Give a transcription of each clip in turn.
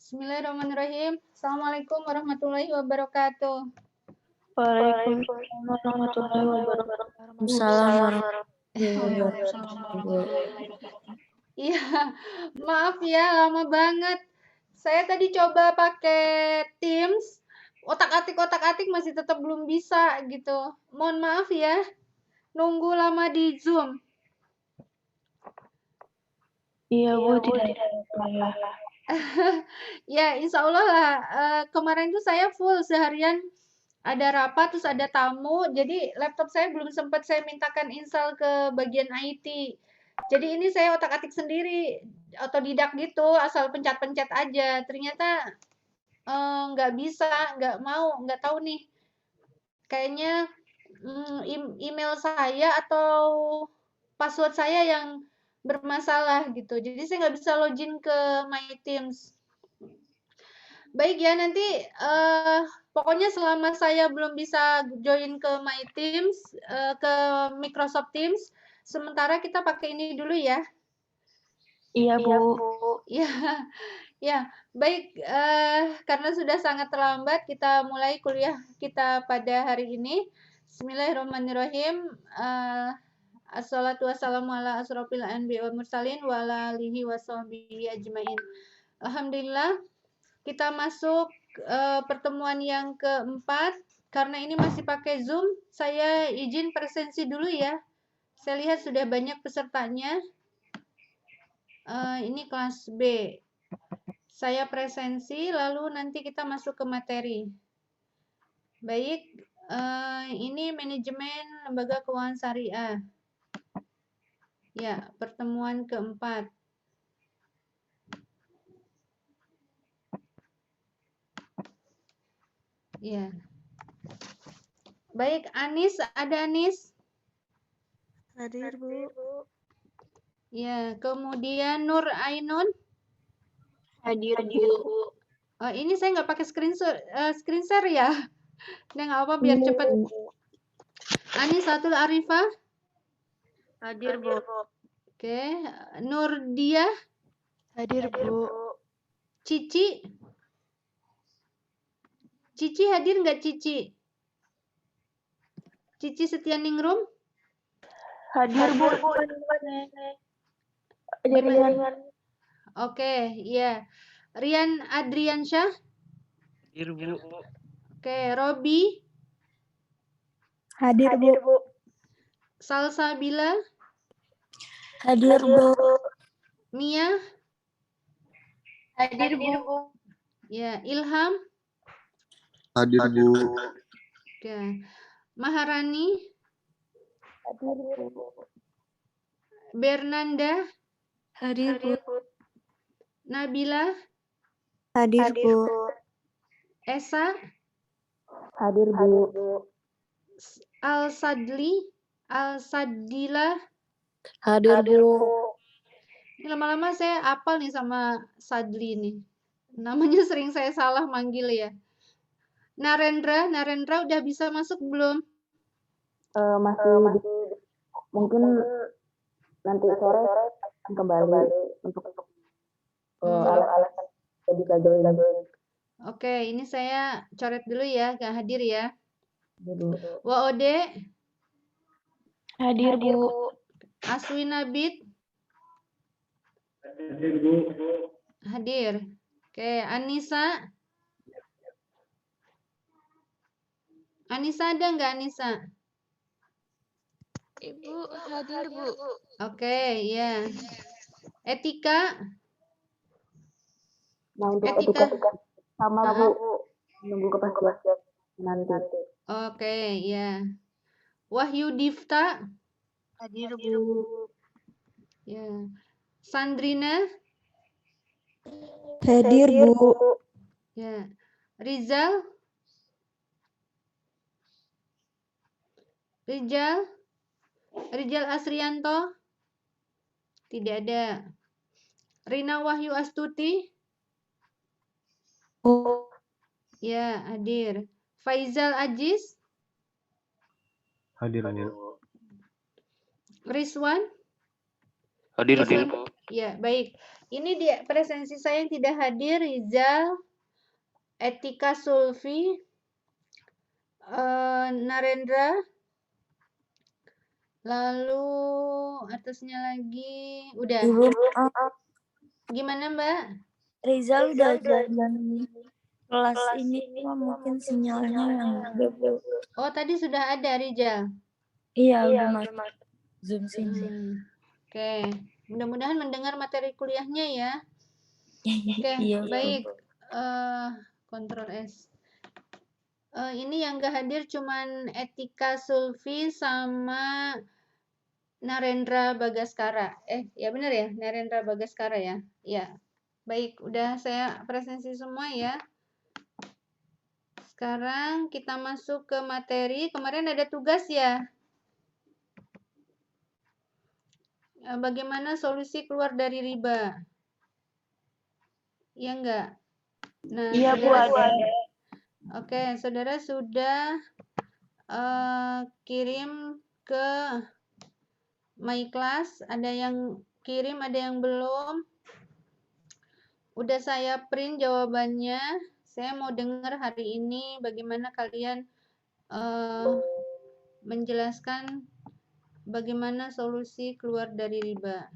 Bismillahirrahmanirrahim. Assalamualaikum warahmatullahi wabarakatuh. Waalaikumsalam warahmatullahi wabarakatuh. Salam warahmatullahi wabarakatuh. Iya, maaf ya, lama banget. Saya tadi coba pakai Teams, otak-atik masih tetap belum bisa gitu. Mohon maaf ya, nunggu lama di Zoom. Iya Bu, tidak apa-apa ya. Ya, insya Allah lah. Kemarin tuh saya full seharian ada rapat, terus ada tamu. Jadi laptop saya belum sempat saya mintakan install ke bagian IT. Jadi ini saya otak-atik sendiri, otodidak gitu, asal pencet-pencet aja. Ternyata nggak bisa, nggak mau, nggak tahu nih. Kayaknya email saya atau password saya yang bermasalah gitu. Jadi saya nggak bisa login ke My Teams. Baik ya, nanti pokoknya selama saya belum bisa join ke My Teams, ke Microsoft Teams, sementara kita pakai ini dulu ya. Iya Bu. Ya, ya. Baik, karena sudah sangat terlambat, kita mulai kuliah kita pada hari ini. Bismillahirrahmanirrahim. Assalatu wassalamu ala asrofil anbiya wal mursalin wa ala alihi wasahbihi ajmain. Alhamdulillah, kita masuk pertemuan yang keempat. Karena ini masih pakai Zoom, saya izin presensi dulu ya. Saya lihat sudah banyak pesertanya. Ini kelas B. Saya presensi, lalu nanti kita masuk ke materi. Baik, ini manajemen lembaga keuangan syariah. Ya, pertemuan keempat. Ya. Baik, Anis, ada Anis? Hadir Bu. Ya, kemudian Nur Ainun? Hadir Bu. Oh, ini saya nggak pakai screen share ya. Nah, nggak apa biar cepat. Anis Satul Arifah? Hadir Bu. Oke, Nur Dia? Hadir Bu. Cici? Cici hadir nggak Cici? Cici Setianingrum? Hadir Bu. Jaringan. Oke, iya. Rian Adriansyah? Hadir Bu. Oke, Robi? Hadir Bu. Salsabila? Hadir Bu. Mia? Hadir Bu. Ya, Ilham? Hadir Bu. Oke. Maharani? Hadir Bu. Bernanda? Hadir Bu. Nabila? Hadir Bu. Esa? Hadir Bu. Al-Sadli? Al-Sadila? Hadir Bu. Ini lama-lama saya apal nih sama Sadli nih. Namanya sering saya salah manggil ya. Narendra udah bisa masuk belum? Masih mungkin nanti sore akan kembali untuk alasan bisa join. Oke, ini saya coret dulu ya, gak hadir ya. Waode? Hadir Bu. Aswinabit? Hadir Bu. Hadir. Oke, Anissa? Anissa ada nggak Anissa? Ibu hadir Bu. Oke, ya. Etika? Nah untuk Etika. sama Bu, menunggu kepastian nanti. Oke, ya. Wahyu Difta? Hadir Bu. Ya. Sandrina? Hadir Bu. Ya. Rizal? Rijal Asrianto? Tidak ada. Rina Wahyu Astuti? Ya, hadir. Faizal Aziz? Hadir Bu. Rizwan? Hadir, Rizal, Bu. ya baik. Ini di presensi saya yang tidak hadir, Rizal, Etika Sulfi, Narendra, lalu atasnya lagi, udah. Belum. Gimana Mbak? Rizal udah jalan kelas ini, cuma mungkin sinyalnya yang ada, Bu. Oh tadi sudah ada Rizal. Iya, udah masuk Zoom sini. Oke, mudah-mudahan mendengar materi kuliahnya ya. Oke, Iya, baik. Ctrl S. Ini yang gak hadir cuman Etika Sulfi sama Narendra Bagaskara. Ya benar ya, Narendra Bagaskara ya. Ya. Baik, udah saya presensi semua ya. Sekarang kita masuk ke materi. Kemarin ada tugas ya. Bagaimana solusi keluar dari riba? Iya enggak? Nah, iya Bu, ada. Oke, saudara sudah kirim ke My Class. Ada yang kirim, ada yang belum. Udah saya print jawabannya. Saya mau dengar hari ini bagaimana kalian menjelaskan bagaimana solusi keluar dari riba.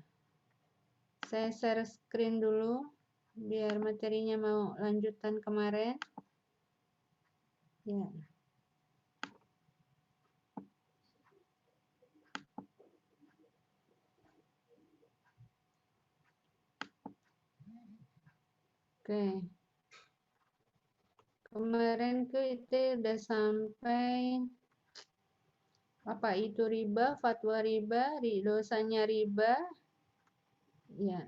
Saya share screen dulu biar materinya mau lanjutan kemarin. Ya. Oke. Kemarin kita udah sampai apa itu riba, fatwa riba, dosanya riba. Ya.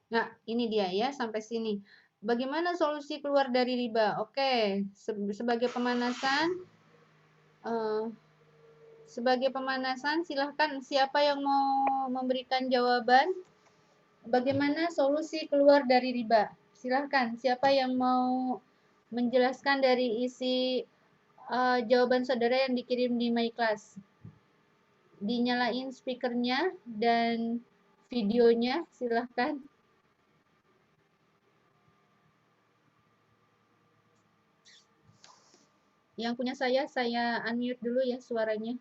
Nah, ini dia ya sampai sini. Bagaimana solusi keluar dari riba? Oke, sebagai pemanasan silahkan siapa yang mau memberikan jawaban bagaimana solusi keluar dari riba. Silahkan siapa yang mau menjelaskan dari isi jawaban saudara yang dikirim di My Class. Dinyalain speakernya dan videonya, silahkan. Yang punya saya unmute dulu ya suaranya.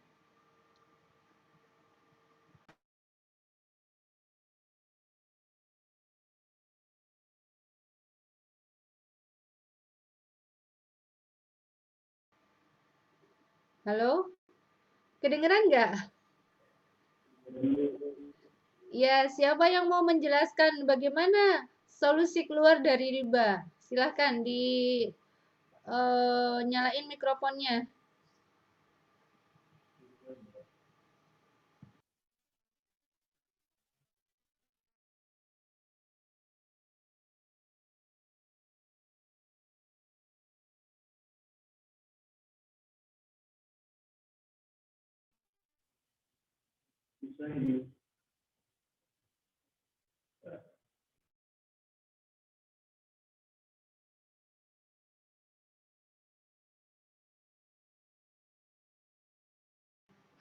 Halo? Kedengeran nggak? Ya, siapa yang mau menjelaskan bagaimana solusi keluar dari riba? Silahkan nyalain mikrofonnya.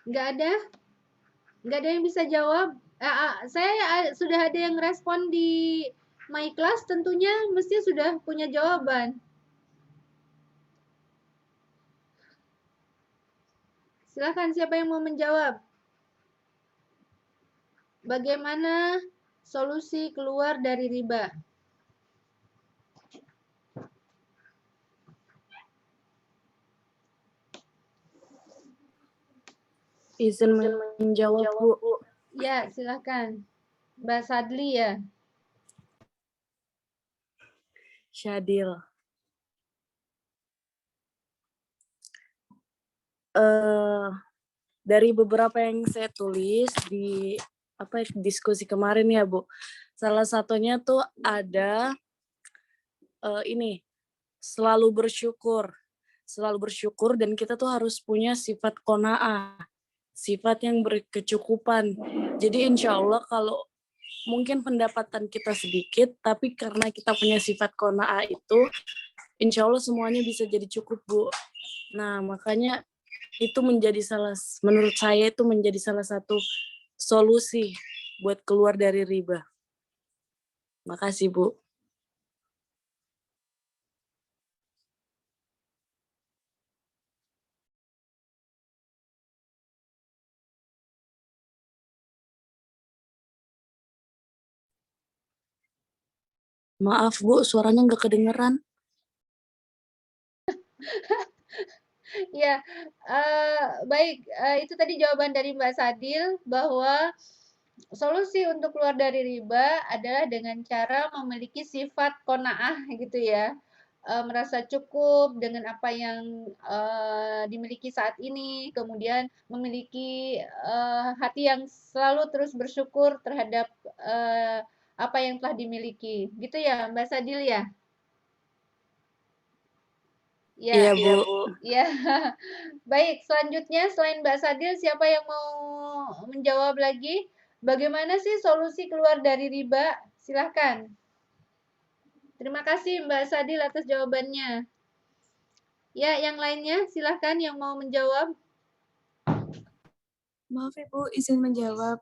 Nggak ada? Nggak ada yang bisa jawab? Saya sudah ada yang respon di My Class, tentunya mesti sudah punya jawaban. Silakan siapa yang mau menjawab? Bagaimana solusi keluar dari riba? Izin menjawab, Bu. Ya, silakan. Mbak Sadli ya. Syadil. Dari beberapa yang saya tulis di diskusi kemarin ya, Bu. Salah satunya tuh ada ini selalu bersyukur dan kita tuh harus punya sifat qanaah, sifat yang berkecukupan. Jadi insya Allah kalau mungkin pendapatan kita sedikit, tapi karena kita punya sifat qanaah itu, insya Allah semuanya bisa jadi cukup, Bu. Nah, makanya itu menurut saya itu menjadi salah satu solusi buat keluar dari riba. Makasih, Bu. Maaf, Bu, suaranya nggak kedengeran. Ya, baik, itu tadi jawaban dari Mbak Sadil bahwa solusi untuk keluar dari riba adalah dengan cara memiliki sifat qanaah gitu ya. Merasa cukup dengan apa yang dimiliki saat ini, kemudian memiliki hati yang selalu terus bersyukur terhadap apa yang telah dimiliki. Gitu ya, Mbak Sadil ya? Iya, Ya, Bu. ya. Baik, selanjutnya selain Mbak Sadil, siapa yang mau menjawab lagi? Bagaimana sih solusi keluar dari riba? Silahkan. Terima kasih Mbak Sadil atas jawabannya. Ya, yang lainnya silahkan yang mau menjawab. Maaf Ibu, izin menjawab.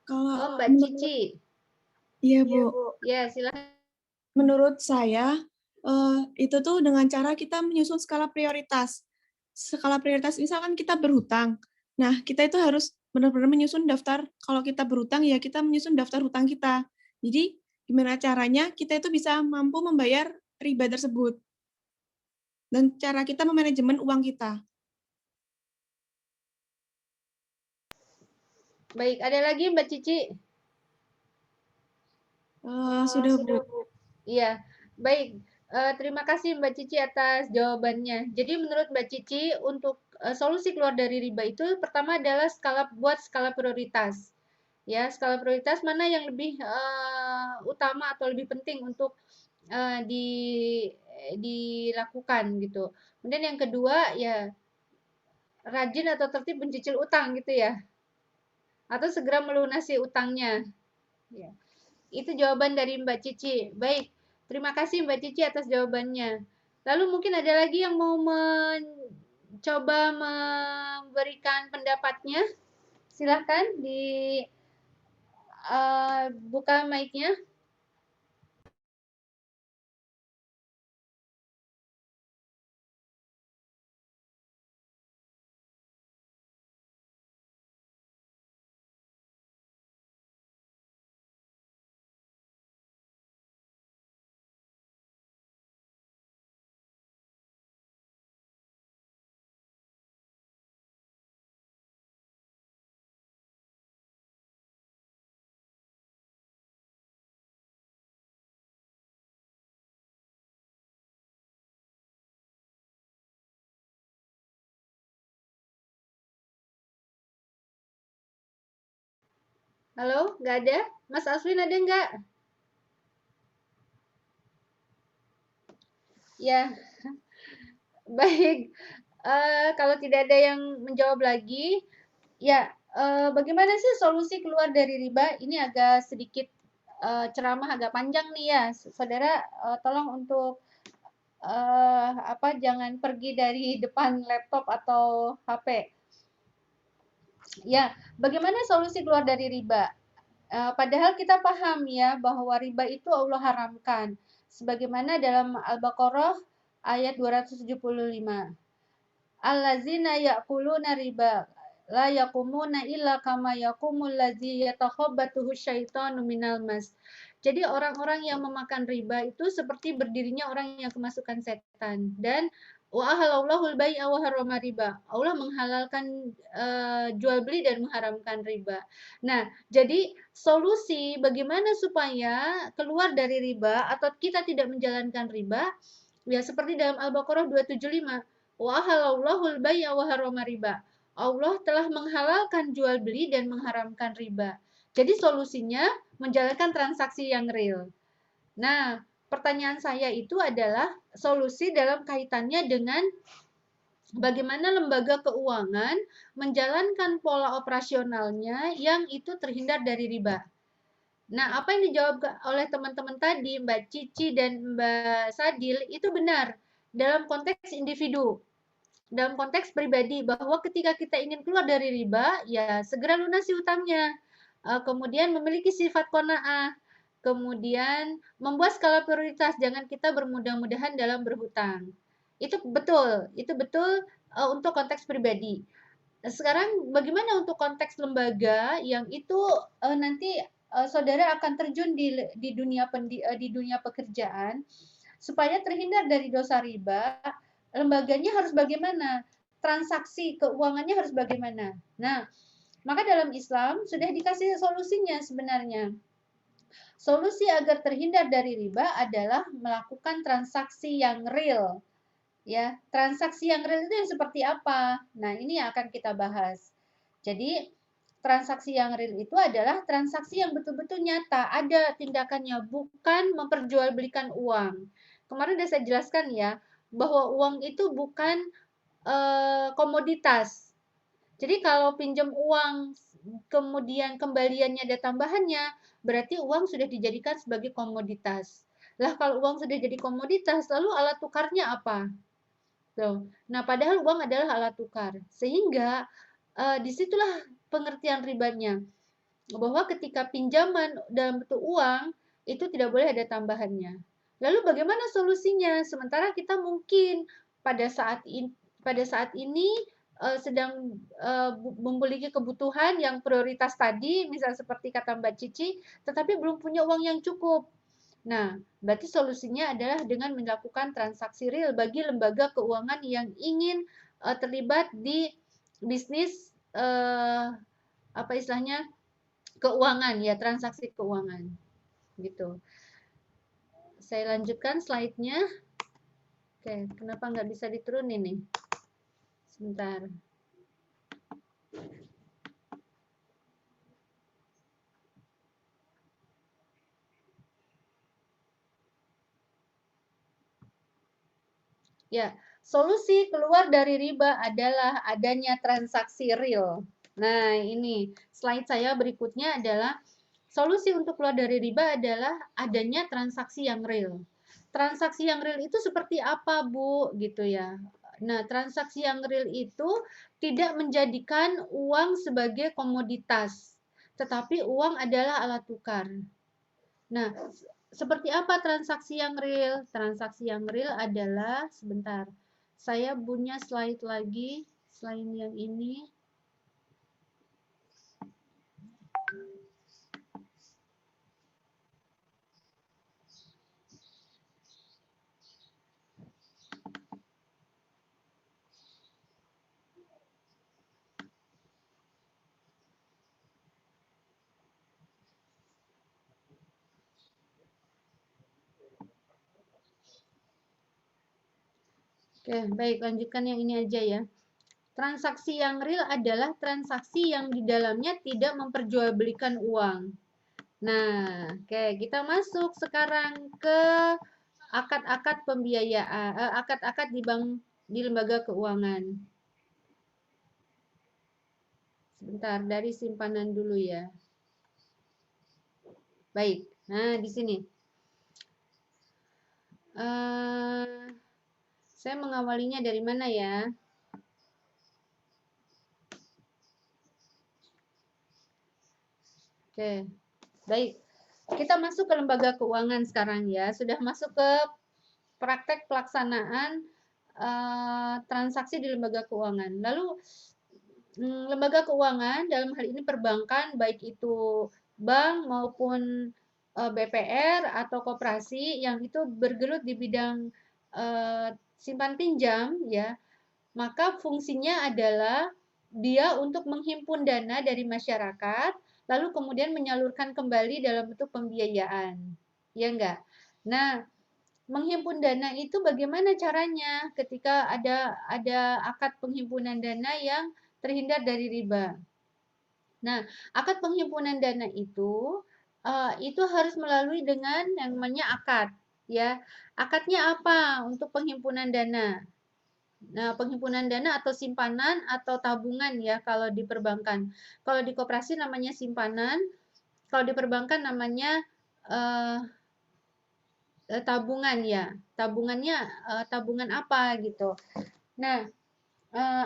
Kalau Oh, Mbak Cici. Iya Bu, Ya, silahkan. menurut saya itu tuh dengan cara kita menyusun skala prioritas. Skala prioritas misalkan kita berhutang. Nah, kita itu harus benar-benar menyusun daftar, kalau kita berhutang ya kita menyusun daftar hutang kita. Jadi gimana caranya kita itu bisa mampu membayar riba tersebut. Dan cara kita memanajemen uang kita. Baik, ada lagi Mbak Cici? Sudah Bu. Iya, baik. Terima kasih Mbak Cici atas jawabannya. Jadi menurut Mbak Cici untuk solusi keluar dari riba itu pertama adalah buat skala prioritas. Ya, skala prioritas mana yang lebih utama atau lebih penting untuk uh, di dilakukan gitu. Kemudian yang kedua ya rajin atau tertib mencicil utang gitu ya. Atau segera melunasi utangnya. Ya. Itu jawaban dari Mbak Cici. Baik, terima kasih Mbak Cici atas jawabannya. Lalu mungkin ada lagi yang mau mencoba memberikan pendapatnya. Silahkan buka mic-nya. Halo, nggak ada? Mas Aswin ada nggak? Ya, baik. Kalau tidak ada yang menjawab lagi, ya bagaimana sih solusi keluar dari riba? Ini agak sedikit ceramah agak panjang nih ya, saudara. Tolong untuk jangan pergi dari depan laptop atau HP. Ya, bagaimana solusi keluar dari riba? Padahal kita paham ya bahwa riba itu Allah haramkan. Sebagaimana dalam Al-Baqarah ayat 275. Allazina ya'kuluna riba la yaqumuna illa kama yaqumul ladzi yatakhabbathu syaitanu minal mas. Jadi orang-orang yang memakan riba itu seperti berdirinya orang yang kemasukan setan dan wa ahallallahu al-bai'a wa harrama riba. Allah menghalalkan jual beli dan mengharamkan riba. Nah, jadi solusi bagaimana supaya keluar dari riba atau kita tidak menjalankan riba ya seperti dalam Al-Baqarah 275 wa ahallallahu al-bai'a wa harrama riba. Allah telah menghalalkan jual beli dan mengharamkan riba. Jadi solusinya menjalankan transaksi yang real. Nah, pertanyaan saya itu adalah solusi dalam kaitannya dengan bagaimana lembaga keuangan menjalankan pola operasionalnya yang itu terhindar dari riba. Nah, apa yang dijawab oleh teman-teman tadi, Mbak Cici dan Mbak Sadil, itu benar dalam konteks individu, dalam konteks pribadi, bahwa ketika kita ingin keluar dari riba, ya segera lunasi utangnya. Kemudian memiliki sifat qanaah, kemudian membuat skala prioritas, jangan kita bermudah-mudahan dalam berhutang. Itu betul untuk konteks pribadi. Sekarang bagaimana untuk konteks lembaga yang itu nanti saudara akan terjun di dunia pekerjaan supaya terhindar dari dosa riba, lembaganya harus bagaimana? Transaksi keuangannya harus bagaimana? Nah, maka dalam Islam sudah dikasih solusinya sebenarnya. Solusi agar terhindar dari riba adalah melakukan transaksi yang real. Ya, transaksi yang real itu yang seperti apa? Nah, ini yang akan kita bahas. Jadi, transaksi yang real itu adalah transaksi yang betul-betul nyata, ada tindakannya, bukan memperjualbelikan uang. Kemarin sudah saya jelaskan ya, bahwa uang itu bukan komoditas. Jadi kalau pinjam uang, kemudian kembaliannya ada tambahannya, berarti uang sudah dijadikan sebagai komoditas. Lah kalau uang sudah jadi komoditas, lalu alat tukarnya apa? Tuh. Nah, padahal uang adalah alat tukar. Sehingga disitulah pengertian ribanya. Bahwa ketika pinjaman dalam bentuk uang, itu tidak boleh ada tambahannya. Lalu bagaimana solusinya? Sementara kita mungkin pada saat ini sedang memiliki kebutuhan yang prioritas tadi, misalnya seperti kata Mbak Cici, tetapi belum punya uang yang cukup. Nah, berarti solusinya adalah dengan melakukan transaksi real bagi lembaga keuangan yang ingin terlibat di bisnis apa istilahnya keuangan ya, transaksi keuangan gitu. Saya lanjutkan slide-nya. Oke, kenapa nggak bisa diturunin nih? Sebentar. Ya, solusi keluar dari riba adalah adanya transaksi real. Nah, ini slide saya berikutnya adalah solusi untuk keluar dari riba adalah adanya transaksi yang real. Transaksi yang real itu seperti apa, Bu? Gitu ya. Nah, transaksi yang real itu tidak menjadikan uang sebagai komoditas, tetapi uang adalah alat tukar. Nah, seperti apa transaksi yang real? Transaksi yang real adalah, sebentar, saya punya slide lagi, selain yang ini. Oke, baik, lanjutkan yang ini aja ya. Transaksi yang real adalah transaksi yang di dalamnya tidak memperjualbelikan uang. Nah, oke, kita masuk sekarang ke akad-akad pembiayaan, akad-akad di lembaga keuangan. Sebentar, dari simpanan dulu ya. Baik, nah di sini. Saya mengawalinya dari mana ya? Oke, baik. Kita masuk ke lembaga keuangan sekarang ya. Sudah masuk ke praktek pelaksanaan transaksi di lembaga keuangan. Lalu lembaga keuangan dalam hal ini perbankan, baik itu bank maupun BPR atau koperasi yang itu bergelut di bidang simpan pinjam ya, maka fungsinya adalah dia untuk menghimpun dana dari masyarakat lalu kemudian menyalurkan kembali dalam bentuk pembiayaan. Ya enggak? Nah, menghimpun dana itu bagaimana caranya ketika ada akad penghimpunan dana yang terhindar dari riba. Nah, akad penghimpunan dana itu harus melalui dengan yang namanya akad, ya. Akadnya apa untuk penghimpunan dana? Nah, penghimpunan dana atau simpanan atau tabungan ya kalau di perbankan. Kalau di koperasi namanya simpanan. Kalau di perbankan namanya tabungan ya. Tabungannya tabungan apa gitu. Nah,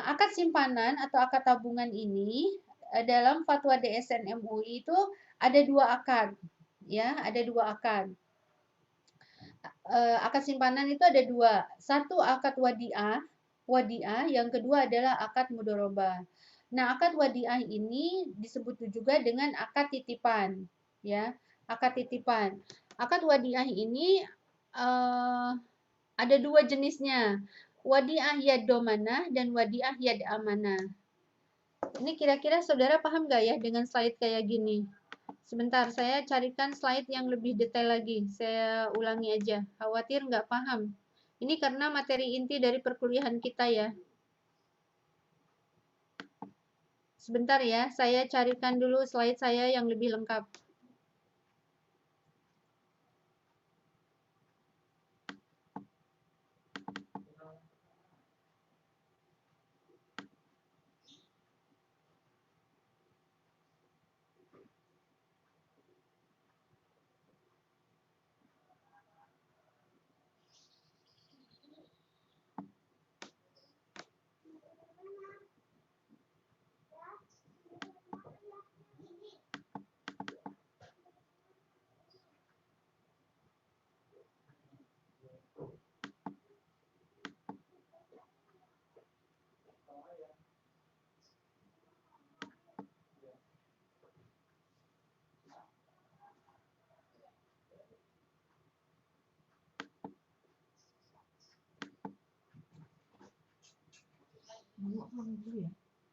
akad simpanan atau akad tabungan ini dalam fatwa DSN MUI itu ada 2 akad. Ya, ada 2 akad. Akad simpanan itu ada 2. Satu akad wadiah, yang kedua adalah akad mudharabah. Nah, akad wadiah ini disebut juga dengan akad titipan, ya. Akad titipan. Akad wadiah ini ada 2 jenisnya. Wadiah yad domanah dan wadiah yad amanah. Ini kira-kira saudara paham nggak ya dengan slide kayak gini? Sebentar, saya carikan slide yang lebih detail lagi. Saya ulangi aja. Khawatir nggak paham. Ini karena materi inti dari perkuliahan kita ya. Sebentar ya, saya carikan dulu slide saya yang lebih lengkap.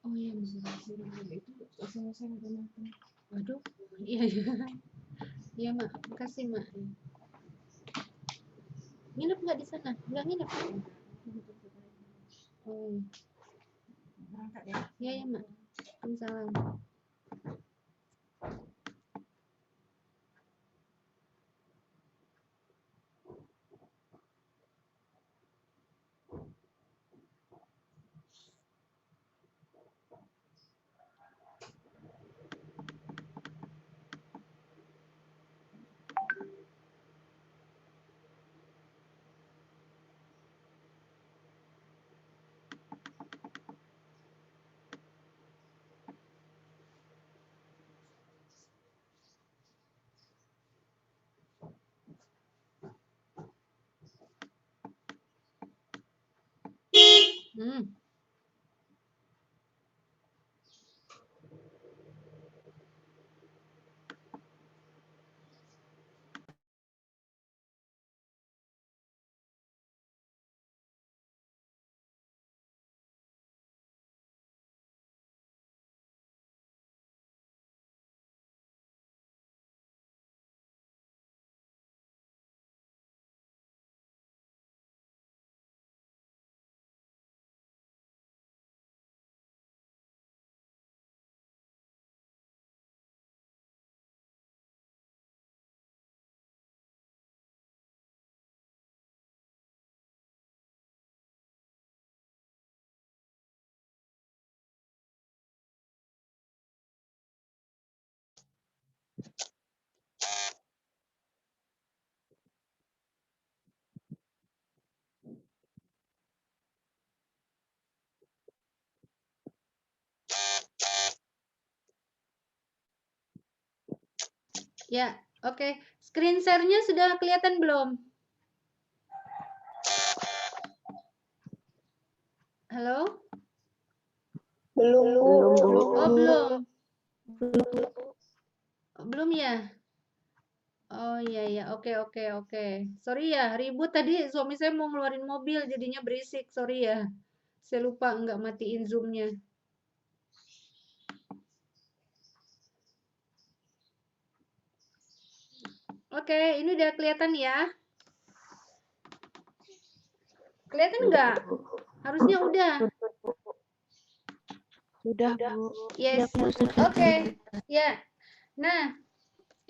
Oh iya, waduh, iya iya. Iya mak, makasih mak. Nginep nggak di sana? Nggak nginep. Oh iya ya mak. Waalaikumsalam. Hmm. Ya, oke. Screen share-nya sudah kelihatan belum? Halo? Belum, Bu. Oh, belum. Belum ya? Oh iya ya, oke oke oke. Sorry ya, ribut tadi suami saya mau ngeluarin mobil jadinya berisik. Sorry ya. Saya lupa nggak matiin Zoom-nya. Oke, ini udah kelihatan ya? Kelihatan nggak? Harusnya udah. Sudah, Bu. Yes. Oke. Ya. Nah,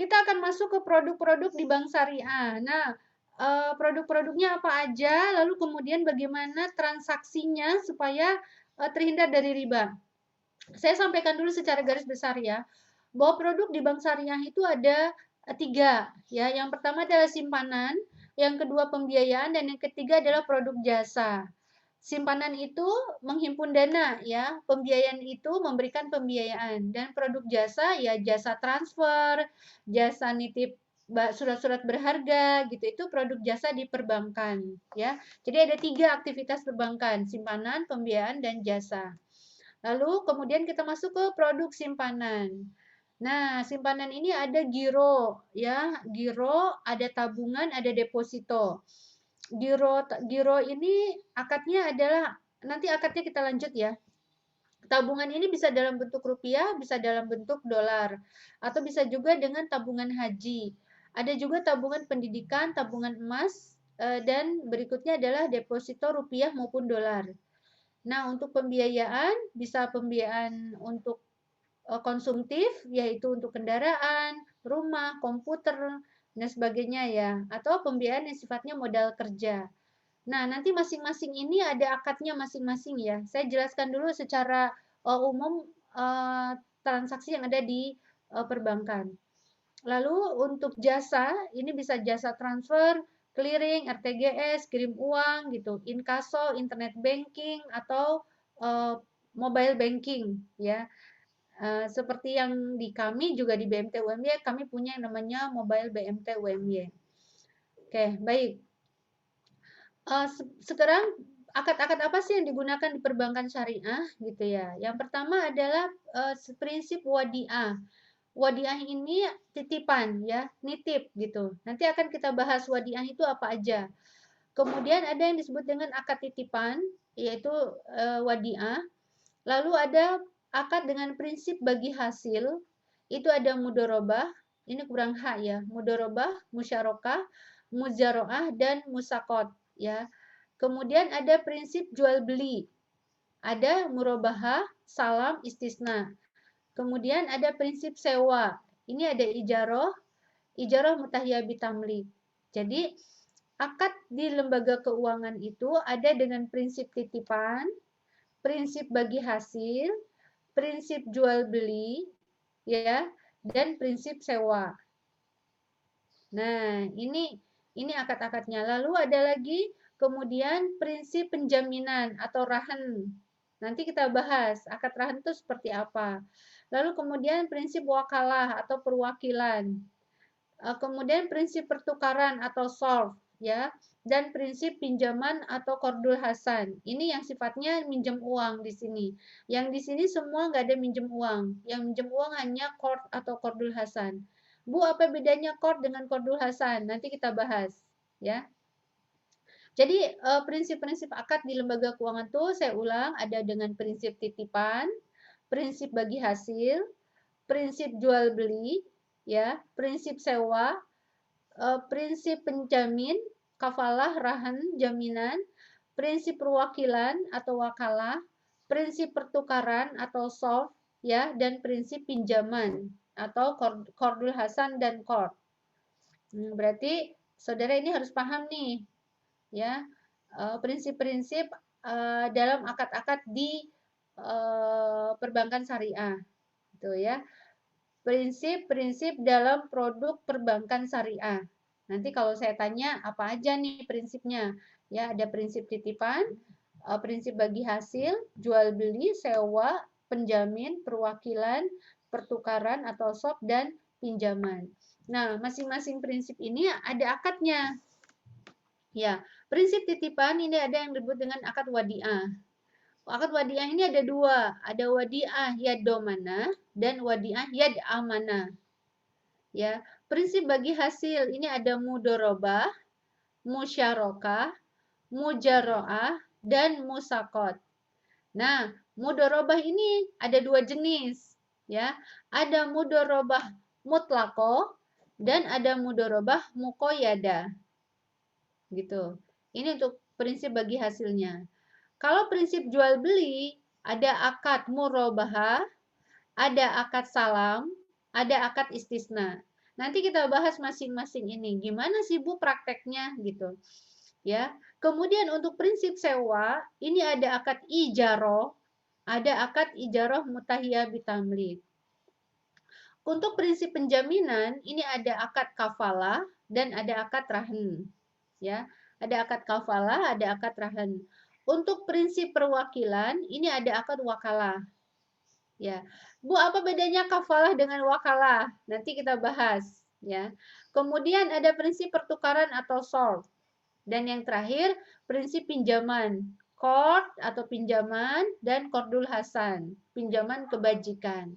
kita akan masuk ke produk-produk di Bank Syariah. Nah, produk-produknya apa aja, lalu kemudian bagaimana transaksinya supaya terhindar dari riba. Saya sampaikan dulu secara garis besar ya. bahwa produk di bank syariah itu ada 3 ya. Yang pertama adalah simpanan, yang kedua pembiayaan, dan yang ketiga adalah produk jasa. Simpanan itu menghimpun dana ya, pembiayaan itu memberikan pembiayaan, dan produk jasa ya jasa transfer, jasa nitip surat-surat berharga gitu, itu produk jasa di perbankan ya. Jadi ada 3 aktivitas perbankan, simpanan, pembiayaan, dan jasa. Lalu kemudian kita masuk ke produk simpanan. Nah, simpanan ini ada giro ya, giro, ada tabungan, ada deposito. Giro ini akadnya adalah, nanti akadnya kita lanjut ya. Tabungan ini bisa dalam bentuk rupiah, bisa dalam bentuk dolar, atau bisa juga dengan tabungan haji. Ada juga tabungan pendidikan, tabungan emas, dan berikutnya adalah deposito rupiah maupun dolar. Nah, untuk pembiayaan, bisa pembiayaan untuk konsumtif, yaitu untuk kendaraan, rumah, komputer, dan sebagainya ya, atau pembiayaan yang sifatnya modal kerja. Nah, nanti masing-masing ini ada akadnya masing-masing ya. Saya jelaskan dulu secara umum transaksi yang ada di perbankan. Lalu untuk jasa, ini bisa jasa transfer, clearing, RTGS, kirim uang gitu, inkaso, internet banking, atau mobile banking ya. Seperti yang di kami juga di BMT UMY, kami punya yang namanya mobile BMT UMY. Oke, baik. Sekarang akad-akad apa sih yang digunakan di perbankan syariah gitu ya? Yang pertama adalah prinsip wadiah. Wadiah ini titipan ya, nitip gitu. Nanti akan kita bahas wadiah itu apa aja. Kemudian ada yang disebut dengan akad titipan, yaitu wadiah. Lalu ada akad dengan prinsip bagi hasil, itu ada mudorobah, ini kurang H ya, mudorobah, musyarakah, mujaroah, dan musakot ya. Kemudian ada prinsip jual beli, ada murabahah, salam, istisna. Kemudian ada prinsip sewa, ini ada ijaroh mutahiyah bitamlik. Jadi akad di lembaga keuangan itu ada dengan prinsip titipan, prinsip bagi hasil, prinsip jual beli, ya, dan prinsip sewa. Nah, ini akad-akadnya. Lalu ada lagi kemudian prinsip penjaminan atau rahan. Nanti kita bahas akad rahan itu seperti apa. Lalu kemudian prinsip wakalah atau perwakilan. Kemudian prinsip pertukaran atau solv, ya, dan prinsip pinjaman atau qardul hasan. Ini yang sifatnya minjem uang di sini. Yang di sini semua nggak ada minjem uang. Yang minjem uang hanya qard atau qardul hasan. Bu, apa bedanya qard dengan qardul hasan? Nanti kita bahas, ya. Jadi prinsip-prinsip akad di lembaga keuangan tuh saya ulang, ada dengan prinsip titipan, prinsip bagi hasil, prinsip jual beli, ya, prinsip sewa, prinsip penjamin, kafalah, rahan, jaminan, prinsip perwakilan atau wakalah, prinsip pertukaran atau solv, ya, dan prinsip pinjaman atau qardul hasan dan qard. Berarti saudara ini harus paham nih, ya, prinsip-prinsip dalam akad-akad di perbankan syariah, gitu ya. Prinsip-prinsip dalam produk perbankan syariah. Nanti kalau saya tanya apa aja nih prinsipnya? Ya, ada prinsip titipan, prinsip bagi hasil, jual beli, sewa, penjamin, perwakilan, pertukaran atau swap, dan pinjaman. Nah, masing-masing prinsip ini ada akadnya. Ya, prinsip titipan ini ada yang disebut dengan akad wadiah. Akad wadiah ini ada dua, ada wadiah yad domana dan wadiah yad amana. Ya, prinsip bagi hasil ini ada mudorobah, musyarakah, mujaroah, dan musakot. Nah, mudorobah ini ada dua jenis, ya. Ada mudorobah mutlako dan ada mudorobah muqayyada. Gitu. Ini untuk prinsip bagi hasilnya. Kalau prinsip jual beli, ada akad murabahah, ada akad salam, ada akad istisna. Nanti kita bahas masing-masing ini. Gimana sih Bu prakteknya gitu. Ya. Kemudian untuk prinsip sewa, ini ada akad ijaroh, ada akad ijaroh mutahiyah bitamlik. Untuk prinsip penjaminan, ini ada akad kafalah dan ada akad rahn. Ya, ada akad kafalah, ada akad rahn. Untuk prinsip perwakilan, ini ada akad wakalah. Ya, Bu, apa bedanya kafalah dengan wakalah? Nanti kita bahas. Ya, kemudian ada prinsip pertukaran atau short. Dan yang terakhir, prinsip pinjaman, qard atau pinjaman, dan qardul hasan, pinjaman kebajikan.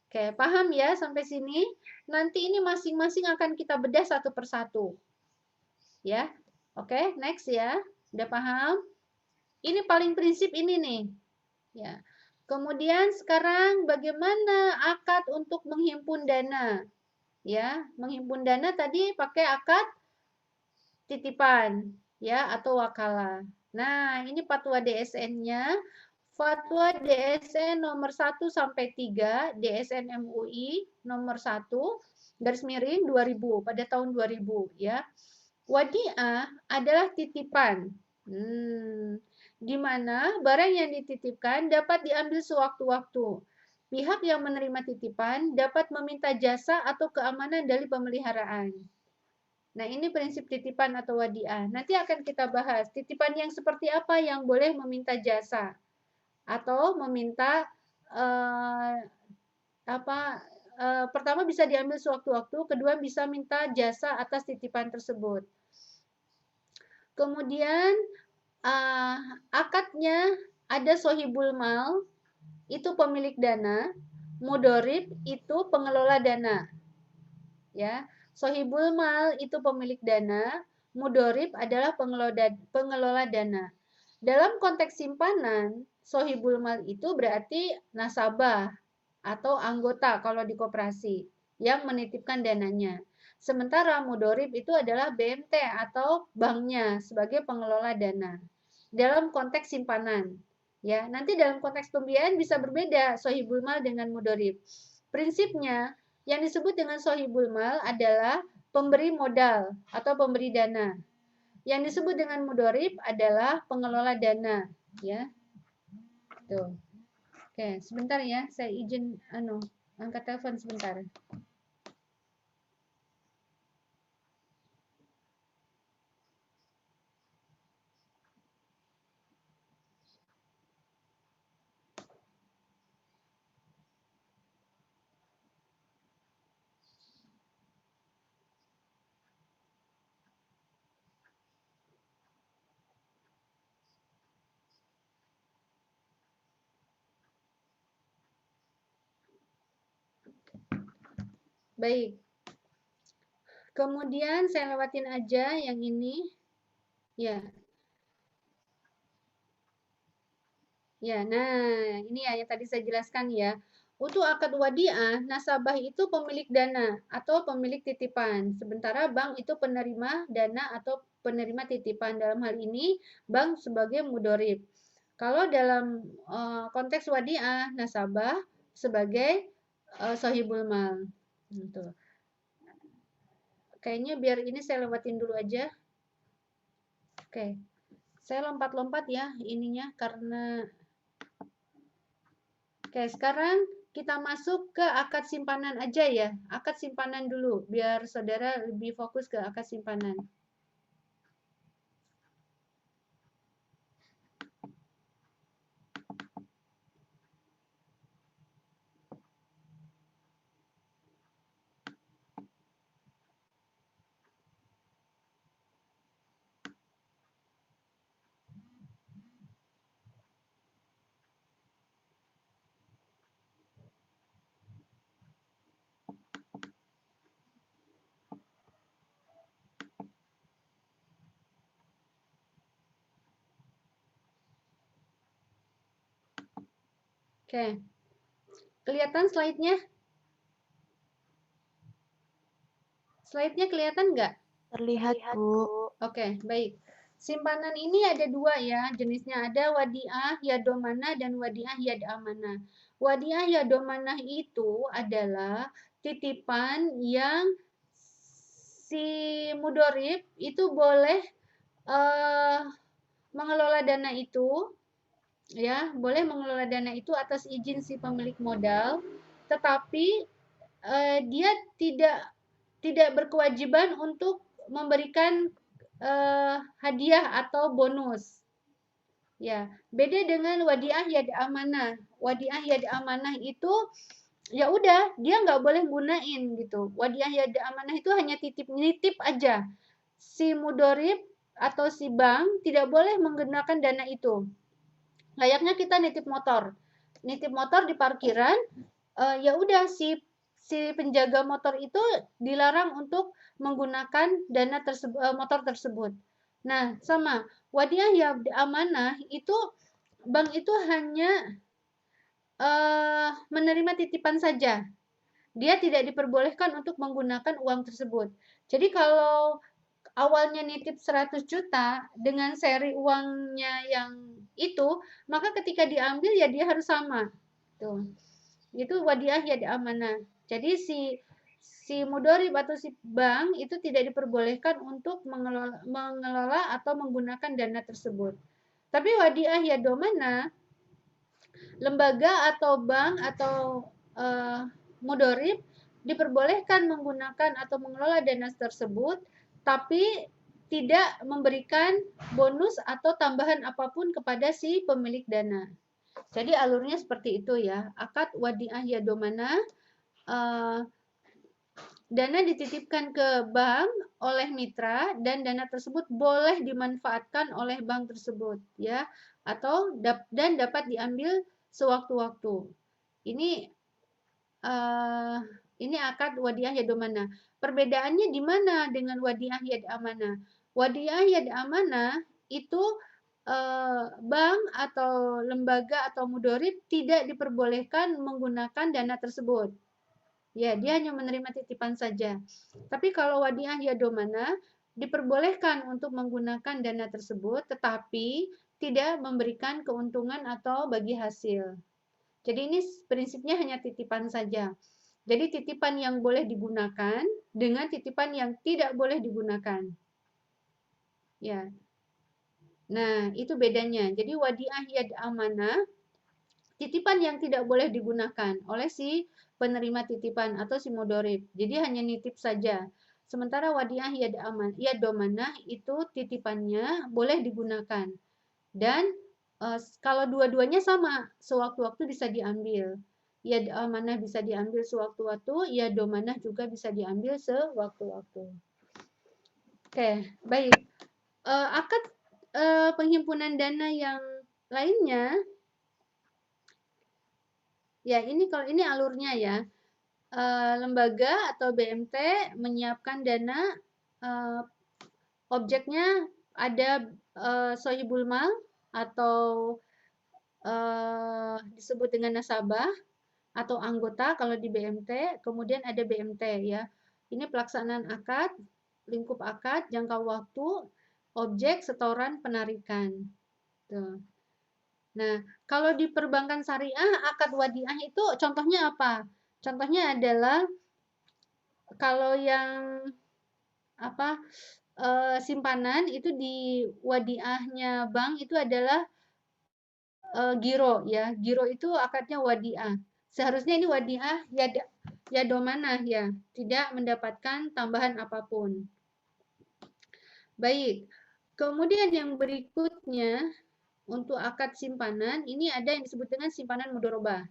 Oke, paham ya sampai sini? Nanti ini masing-masing akan kita bedah satu persatu. Ya, oke, next ya. Udah paham? Ini paling prinsip ini nih. Ya. Kemudian sekarang bagaimana akad untuk menghimpun dana? Ya, menghimpun dana tadi pakai akad titipan ya atau wakalah. Nah, ini fatwa DSN-nya. Fatwa DSN nomor 1 sampai 3, DSN MUI nomor 1 garis miring 2000 pada tahun 2000 ya. Wadiah adalah titipan. Di mana barang yang dititipkan dapat diambil sewaktu-waktu. Pihak yang menerima titipan dapat meminta jasa atau keamanan dari pemeliharaan. Nah, ini prinsip titipan atau wadiah. Nanti akan kita bahas titipan yang seperti apa yang boleh meminta jasa atau meminta pertama bisa diambil sewaktu-waktu, kedua bisa minta jasa atas titipan tersebut. Kemudian akadnya ada sohibul mal, itu pemilik dana, mudorib itu pengelola dana. Ya, sohibul mal itu pemilik dana, mudorib adalah pengelola dana. Dalam konteks simpanan, sohibul mal itu berarti nasabah atau anggota kalau di koperasi yang menitipkan dananya. Sementara mudorib itu adalah BMT atau banknya sebagai pengelola dana. Dalam konteks simpanan, ya nanti dalam konteks pembiayaan bisa berbeda sohibul mal dengan mudorib. Prinsipnya yang disebut dengan sohibul mal adalah pemberi modal atau pemberi dana. Yang disebut dengan mudorib adalah pengelola dana, ya. Tuh. Oke, sebentar ya, saya izin angkat telepon sebentar. Baik. Kemudian saya lewatin aja yang ini. Ya. Ya, nah ini ya yang tadi saya jelaskan ya. Untuk akad wadiah, nasabah itu pemilik dana atau pemilik titipan. Sementara bank itu penerima dana atau penerima titipan. Dalam hal ini, bank sebagai mudorib. Kalau dalam konteks wadiah, nasabah sebagai sohibul mal. Gitu. Kayaknya biar ini saya lewatin dulu aja. Oke. Saya lompat-lompat ya ininya karena Oke, sekarang kita masuk ke akad simpanan aja ya. Akad simpanan dulu, biar saudara lebih fokus ke akad simpanan. Oke, kelihatan slide-nya? Slide-nya kelihatan nggak? Terlihat, Bu. Oke, baik. Simpanan ini ada dua ya, jenisnya ada wadiah yadomana dan wadiah yadamana. Wadiah yadomana itu adalah titipan yang si mudorib itu boleh mengelola dana itu, ya boleh mengelola dana itu atas izin si pemilik modal, tetapi dia tidak berkewajiban untuk memberikan hadiah atau bonus. Ya, beda dengan wadiah yad amanah. Wadiah yad amanah itu ya udah dia nggak boleh gunain gitu. Wadiah yad amanah itu hanya nitip aja. Si mudorib atau si bank tidak boleh menggunakan dana itu. Layaknya kita nitip motor di parkiran, ya udah si penjaga motor itu dilarang untuk menggunakan dana motor tersebut. Nah, sama wadiah ya amanah itu bank itu hanya menerima titipan saja. Dia tidak diperbolehkan untuk menggunakan uang tersebut. Jadi kalau awalnya nitip 100 juta dengan seri uangnya yang itu, maka ketika diambil ya dia harus sama. Tuh. Itu wadiah ya amanah. Jadi si mudorib atau si bank itu tidak diperbolehkan untuk mengelola atau menggunakan dana tersebut. Tapi wadiah ya domana, lembaga atau bank atau mudorib diperbolehkan menggunakan atau mengelola dana tersebut, tapi tidak memberikan bonus atau tambahan apapun kepada si pemilik dana. Jadi alurnya seperti itu ya. Akad wadiah ya domana, dana dititipkan ke bank oleh mitra dan dana tersebut boleh dimanfaatkan oleh bank tersebut ya, atau dan dapat diambil sewaktu-waktu. Ini akad wadiah yad amanah. Perbedaannya di mana dengan wadiah yad amanah? Wadiah yad amanah itu bank atau lembaga atau mudorib tidak diperbolehkan menggunakan dana tersebut. Ya, dia hanya menerima titipan saja. Tapi kalau wadiah yad amanah diperbolehkan untuk menggunakan dana tersebut, tetapi tidak memberikan keuntungan atau bagi hasil. Jadi ini prinsipnya hanya titipan saja. Jadi titipan yang boleh digunakan dengan titipan yang tidak boleh digunakan. Ya. Nah, itu bedanya. Jadi wadiah yad amanah, titipan yang tidak boleh digunakan oleh si penerima titipan atau si mudorib. Jadi hanya nitip saja. Sementara wadiah yad amanah itu titipannya boleh digunakan. Dan kalau dua-duanya sama, sewaktu-waktu bisa diambil. Yad amanah bisa diambil sewaktu-waktu, yad amanah juga bisa diambil sewaktu-waktu. Oke, baik. Akad penghimpunan dana yang lainnya, ya kalau ini alurnya ya. Lembaga atau BMT menyiapkan dana, objeknya ada sohibul mal atau disebut dengan nasabah atau anggota kalau di BMT, kemudian ada BMT ya. Ini pelaksanaan akad, lingkup akad, jangka waktu, objek, setoran, penarikan. Tuh. Nah, kalau di perbankan syariah, akad wadiah itu contohnya apa? Contohnya adalah kalau yang simpanan itu di wadiahnya bank itu adalah giro ya. Giro itu akadnya wadiah. Seharusnya ini wadiah ya domanah ya, tidak mendapatkan tambahan apapun. Baik. Kemudian yang berikutnya untuk akad simpanan ini ada yang disebut dengan simpanan mudorobah.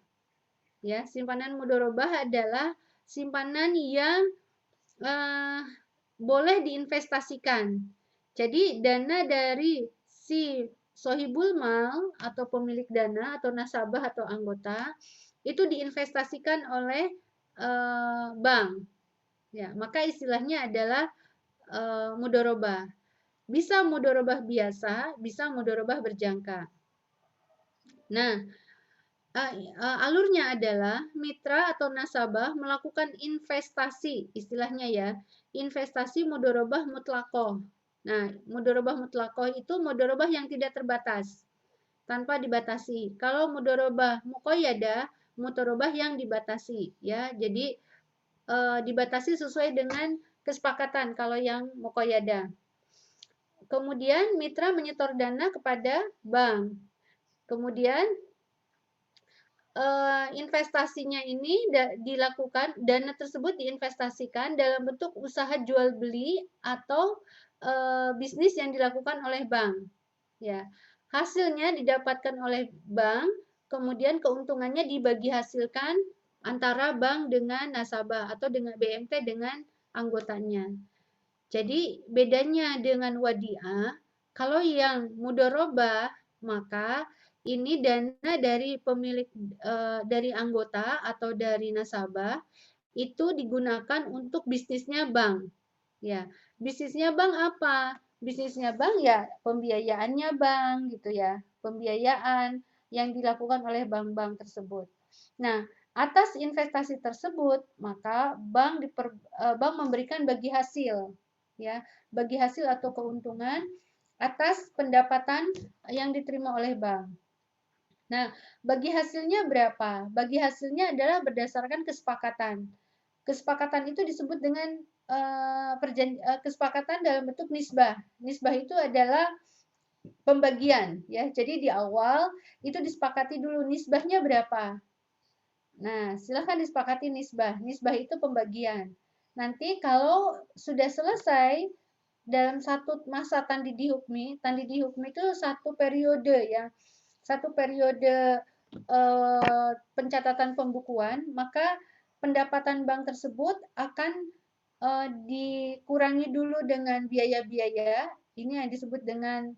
Ya, simpanan mudorobah adalah simpanan yang boleh diinvestasikan. Jadi dana dari si sohibul mal atau pemilik dana atau nasabah atau anggota itu diinvestasikan oleh bank. Ya, maka istilahnya adalah mudorobah. Bisa mudorobah biasa, bisa mudorobah berjangka. Nah, alurnya adalah mitra atau nasabah melakukan investasi, istilahnya ya, investasi mudorobah mutlakoh. Nah, mudorobah mutlakoh itu mudorobah yang tidak terbatas, tanpa dibatasi. Kalau mudorobah muqayyadah, mudorobah yang dibatasi, ya. Jadi dibatasi sesuai dengan kesepakatan kalau yang muqayyadah. Kemudian mitra menyetor dana kepada bank. Kemudian investasinya ini dilakukan, dana tersebut diinvestasikan dalam bentuk usaha jual beli atau bisnis yang dilakukan oleh bank. Ya, hasilnya didapatkan oleh bank, kemudian keuntungannya dibagi hasilkan antara bank dengan nasabah atau dengan BMT dengan anggotanya. Jadi bedanya dengan wadiah, kalau yang mudharabah maka ini dana dari pemilik dari anggota atau dari nasabah itu digunakan untuk bisnisnya bank. Ya, bisnisnya bank apa? Bisnisnya bank ya pembiayaannya bank gitu ya. Pembiayaan yang dilakukan oleh bank-bank tersebut. Nah, atas investasi tersebut, maka bank memberikan bagi hasil ya, bagi hasil atau keuntungan atas pendapatan yang diterima oleh bank. Nah, bagi hasilnya berapa? Bagi hasilnya adalah berdasarkan kesepakatan. Kesepakatan itu disebut dengan kesepakatan dalam bentuk nisbah. Nisbah itu adalah pembagian ya. Jadi di awal itu disepakati dulu nisbahnya berapa. Nah, silakan disepakati nisbah. Nisbah itu pembagian. Nanti kalau sudah selesai dalam satu masa tandidi hukmi itu satu periode ya. Satu periode pencatatan pembukuan, maka pendapatan bank tersebut akan dikurangi dulu dengan biaya-biaya. Ini yang disebut dengan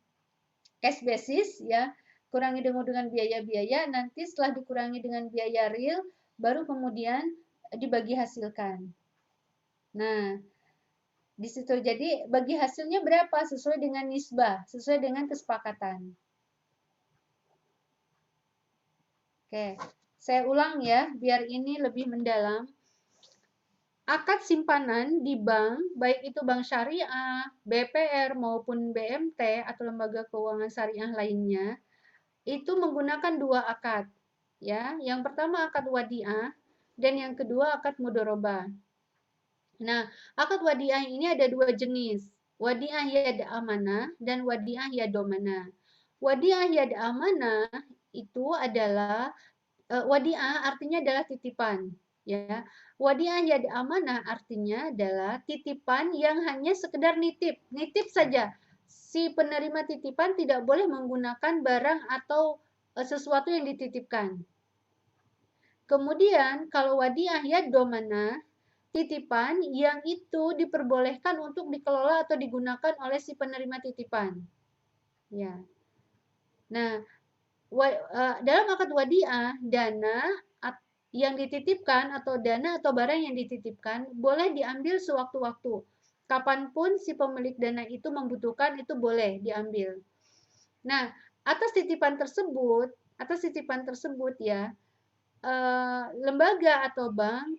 cash basis ya. Kurangi dengan biaya-biaya, nanti setelah dikurangi dengan biaya real, baru kemudian dibagi hasilkan. Nah, di situ jadi bagi hasilnya berapa sesuai dengan nisbah, sesuai dengan kesepakatan. Oke, saya ulang ya, biar ini lebih mendalam. Akad simpanan di bank, baik itu bank syariah, BPR maupun BMT atau lembaga keuangan syariah lainnya, itu menggunakan dua akad. Ya, yang pertama akad wadiah dan yang kedua akad mudharabah. Nah, akad wadiah ini ada dua jenis, wadiah yad amanah dan wadiah yadomana. Wadiah yad amanah itu adalah wadiah artinya adalah titipan, ya. Wadiah yad amanah artinya adalah titipan yang hanya sekedar nitip saja. Si penerima titipan tidak boleh menggunakan barang atau sesuatu yang dititipkan. Kemudian kalau wadiah yad domana, titipan yang itu diperbolehkan untuk dikelola atau digunakan oleh si penerima titipan. Ya. Nah, dalam akad wadiah, dana yang dititipkan atau dana atau barang yang dititipkan boleh diambil sewaktu-waktu. Kapanpun si pemilik dana itu membutuhkan, itu boleh diambil. Nah, atas titipan tersebut ya, lembaga atau bank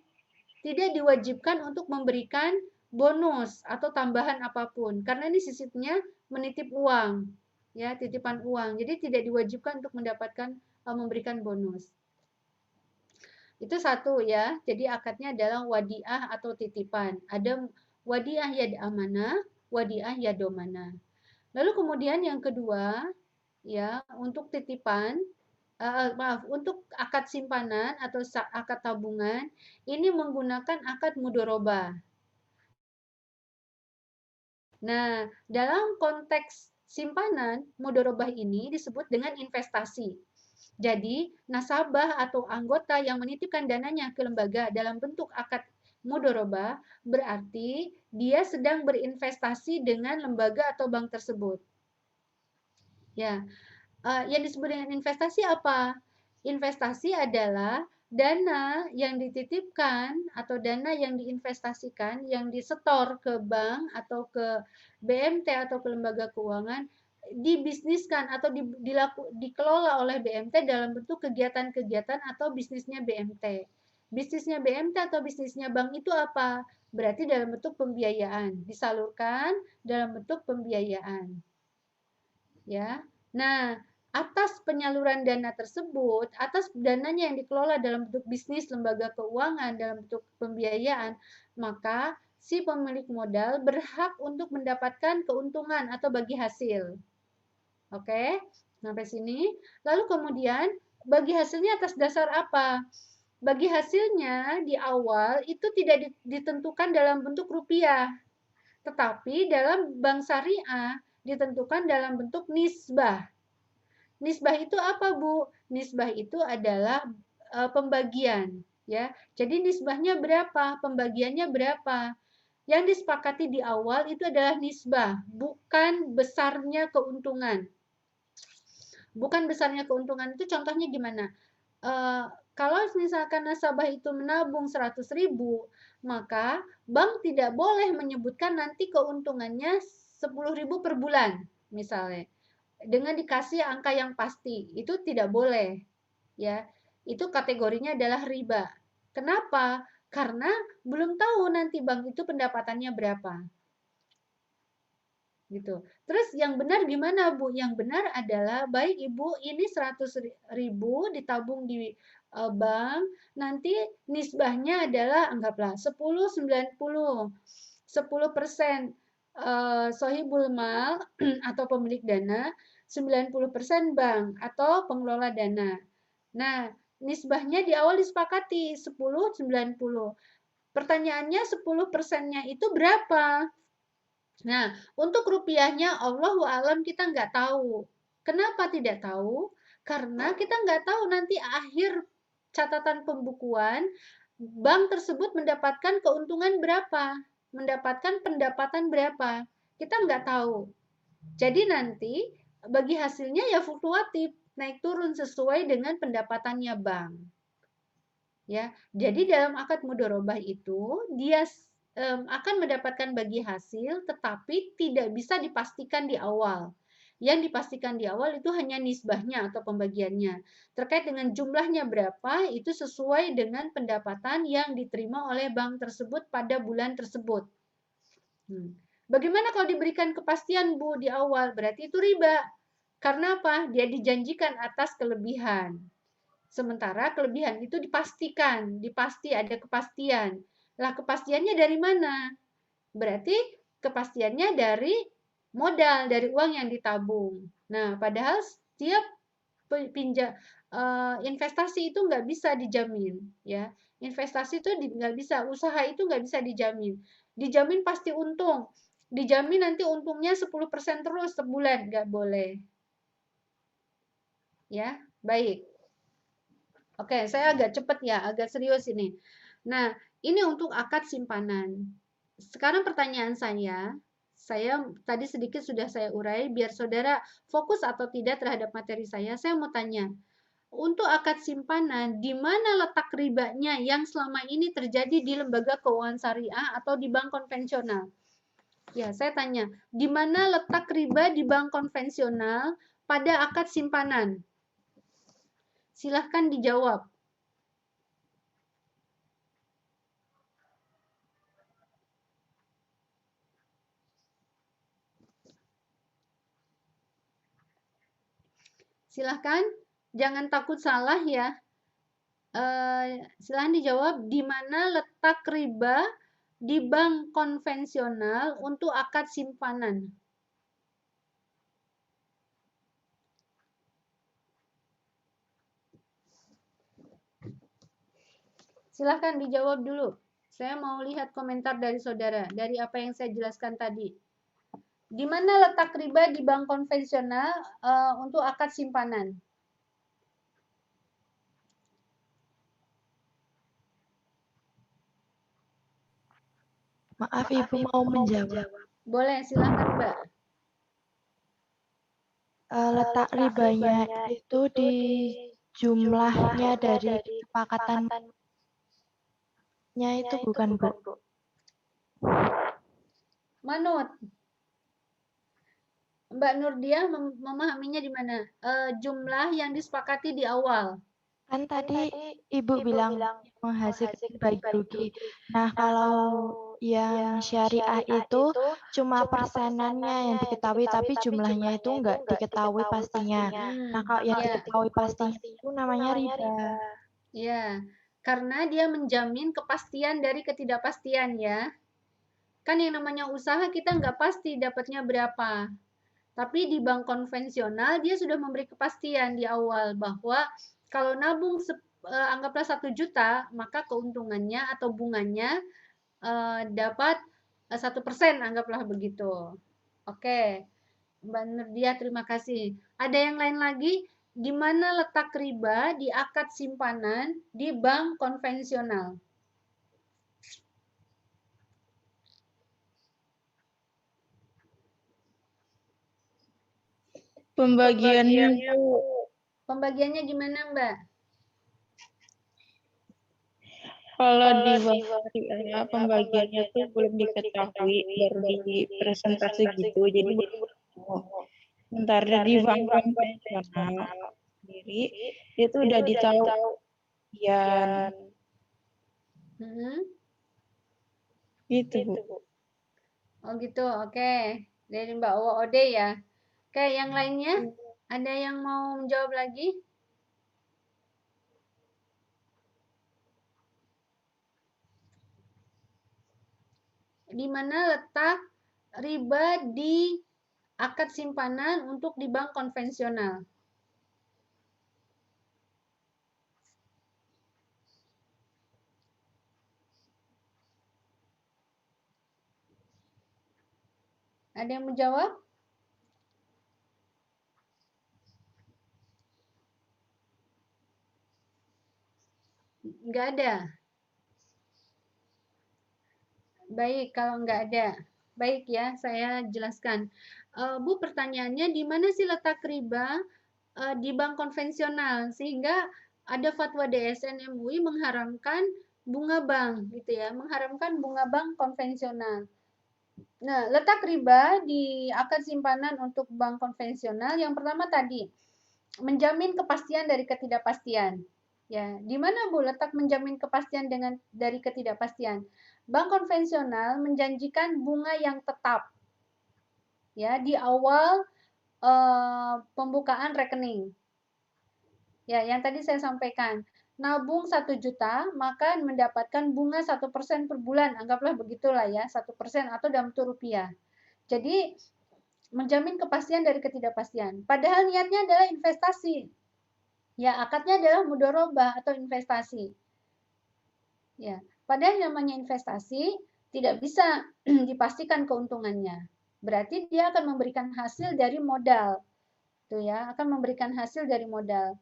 tidak diwajibkan untuk memberikan bonus atau tambahan apapun, karena ini sistemnya menitip uang, ya, titipan uang. Jadi tidak diwajibkan untuk mendapatkan memberikan bonus. Itu satu ya. Jadi akadnya adalah wadiah atau titipan. Ada wadiah yad amanah, wadiah yadomana. Lalu kemudian yang kedua, ya, untuk titipan, untuk akad simpanan atau akad tabungan, ini menggunakan akad mudharabah. Nah, dalam konteks simpanan, mudharabah ini disebut dengan investasi. Jadi, nasabah atau anggota yang menitipkan dananya ke lembaga dalam bentuk akad mudharabah berarti dia sedang berinvestasi dengan lembaga atau bank tersebut. Ya, yang disebut dengan investasi apa? Investasi adalah dana yang dititipkan atau dana yang diinvestasikan, yang disetor ke bank atau ke BMT atau ke lembaga keuangan, dibisniskan atau dikelola oleh BMT dalam bentuk kegiatan-kegiatan atau bisnisnya BMT. Bisnisnya BMT atau bisnisnya bank itu apa? Berarti dalam bentuk pembiayaan, disalurkan dalam bentuk pembiayaan. Ya. Nah, atas penyaluran dana tersebut, atas dananya yang dikelola dalam bentuk bisnis lembaga keuangan, dalam bentuk pembiayaan, maka si pemilik modal berhak untuk mendapatkan keuntungan atau bagi hasil. Oke, sampai sini. Lalu kemudian bagi hasilnya atas dasar apa? Bagi hasilnya di awal itu tidak ditentukan dalam bentuk rupiah, tetapi dalam bank syariah ditentukan dalam bentuk nisbah. Nisbah itu apa, Bu? Nisbah itu adalah pembagian, ya. Jadi nisbahnya berapa? Pembagiannya berapa? Yang disepakati di awal itu adalah nisbah, bukan besarnya keuntungan. Bukan besarnya keuntungan itu contohnya gimana? Kalau misalkan nasabah itu menabung 100.000, maka bank tidak boleh menyebutkan nanti keuntungannya 10.000 per bulan, misalnya. Dengan dikasih angka yang pasti, itu tidak boleh. Ya, itu kategorinya adalah riba. Kenapa? Karena belum tahu nanti bank itu pendapatannya berapa. Gitu. Terus yang benar gimana, Bu? Yang benar adalah, baik Ibu, ini 100.000 ditabung di bank, nanti nisbahnya adalah anggaplah 10-90. 10% sohibul mal atau pemilik dana, 90% bank atau pengelola dana. Nah, nisbahnya di awal disepakati 10-90. Pertanyaannya 10%-nya itu berapa? Nah, untuk rupiahnya Allahu alam kita nggak tahu. Kenapa tidak tahu? Karena kita nggak tahu nanti akhir catatan pembukuan bank tersebut mendapatkan keuntungan berapa, mendapatkan pendapatan berapa. Kita nggak tahu. Jadi nanti bagi hasilnya ya fluktuatif, naik turun sesuai dengan pendapatannya bank. Ya, jadi dalam akad mudharabah itu dia akan mendapatkan bagi hasil, tetapi tidak bisa dipastikan di awal. Yang dipastikan di awal itu hanya nisbahnya atau pembagiannya. Terkait dengan jumlahnya berapa, itu sesuai dengan pendapatan yang diterima oleh bank tersebut pada bulan tersebut. Bagaimana kalau diberikan kepastian, Bu, di awal? Berarti itu riba. Karena apa? Dia dijanjikan atas kelebihan. Sementara kelebihan itu dipastikan, ada kepastian. Lah kepastiannya dari mana? Berarti kepastiannya dari modal, dari uang yang ditabung. Nah, padahal setiap investasi itu nggak bisa dijamin, ya. Investasi itu nggak bisa, usaha itu nggak bisa dijamin. Dijamin pasti untung. Dijamin nanti untungnya 10% terus sebulan, nggak boleh. Ya, baik. Oke, saya agak cepat ya, agak serius ini. Nah, ini untuk akad simpanan. Sekarang pertanyaan saya tadi sedikit sudah saya urai, biar saudara fokus atau tidak terhadap materi saya mau tanya, untuk akad simpanan, di mana letak ribanya yang selama ini terjadi di lembaga keuangan syariah atau di bank konvensional? Ya, saya tanya, di mana letak riba di bank konvensional pada akad simpanan? Silahkan dijawab. Silahkan, jangan takut salah ya. Silahkan dijawab, di mana letak riba di bank konvensional untuk akad simpanan? Silahkan dijawab dulu. Saya mau lihat komentar dari saudara, dari apa yang saya jelaskan tadi. Di mana letak riba di bank konvensional untuk akad simpanan? Maaf, Ibu mau menjawab. Boleh, silahkan Mbak. Letak ribanya itu di jumlahnya dari kesepakatannya itu bukan, Bu? Manut. Mbak Nurdiah memahaminya di mana? Jumlah yang disepakati di awal. Kan tadi Ibu bilang menghasilkan bagi rugi. Nah, kalau yang syariah itu cuma persenannya yang diketahui, tapi jumlahnya itu nggak diketahui pastinya. Nah, kalau yang diketahui pastinya itu namanya riba. Ya, karena dia menjamin kepastian dari ketidakpastian ya. Kan yang namanya usaha kita nggak pasti dapatnya berapa. Tapi di bank konvensional dia sudah memberi kepastian di awal bahwa Kalau nabung anggaplah 1 juta, maka keuntungannya atau bunganya dapat 1%, anggaplah begitu. Oke, Mbak Nurdia, terima kasih. Ada yang lain lagi? Di mana letak riba di akad simpanan di bank konvensional? Pembagiannya Bu, Pembagiannya gimana, Mbak? kalau di bank syariah pembagiannya tuh belum diketahui, baru di presentasi gitu, jadi belum tahu. Sementara di bank konvensional sendiri itu udah ditahu bagian Hmm? gitu Bu. Oh gitu, oke. Dari Mbak Ode ya. Oke, yang lainnya? Ada yang mau menjawab lagi? Di mana letak riba di akad simpanan untuk di bank konvensional? Ada yang menjawab? Nggak ada. Baik, kalau nggak ada. Baik ya, saya jelaskan. Bu, pertanyaannya di mana sih letak riba di bank konvensional sehingga ada fatwa DSN MUI mengharamkan bunga bank gitu ya, mengharamkan bunga bank konvensional. Nah, letak riba di akad simpanan untuk bank konvensional yang pertama tadi menjamin kepastian dari ketidakpastian. Ya, di mana Bu letak menjamin kepastian dari ketidakpastian? Bank konvensional menjanjikan bunga yang tetap ya di awal pembukaan rekening. Ya, yang tadi saya sampaikan. Nabung 1 juta, maka mendapatkan bunga 1% per bulan. Anggaplah begitulah ya, 1% atau dalam bentuk rupiah. Jadi, menjamin kepastian dari ketidakpastian. Padahal niatnya adalah investasi. Ya, akadnya adalah mudharabah atau investasi. Ya, padahal namanya investasi tidak bisa dipastikan keuntungannya. Berarti dia akan memberikan hasil dari modal. Tuh ya, akan memberikan hasil dari modal.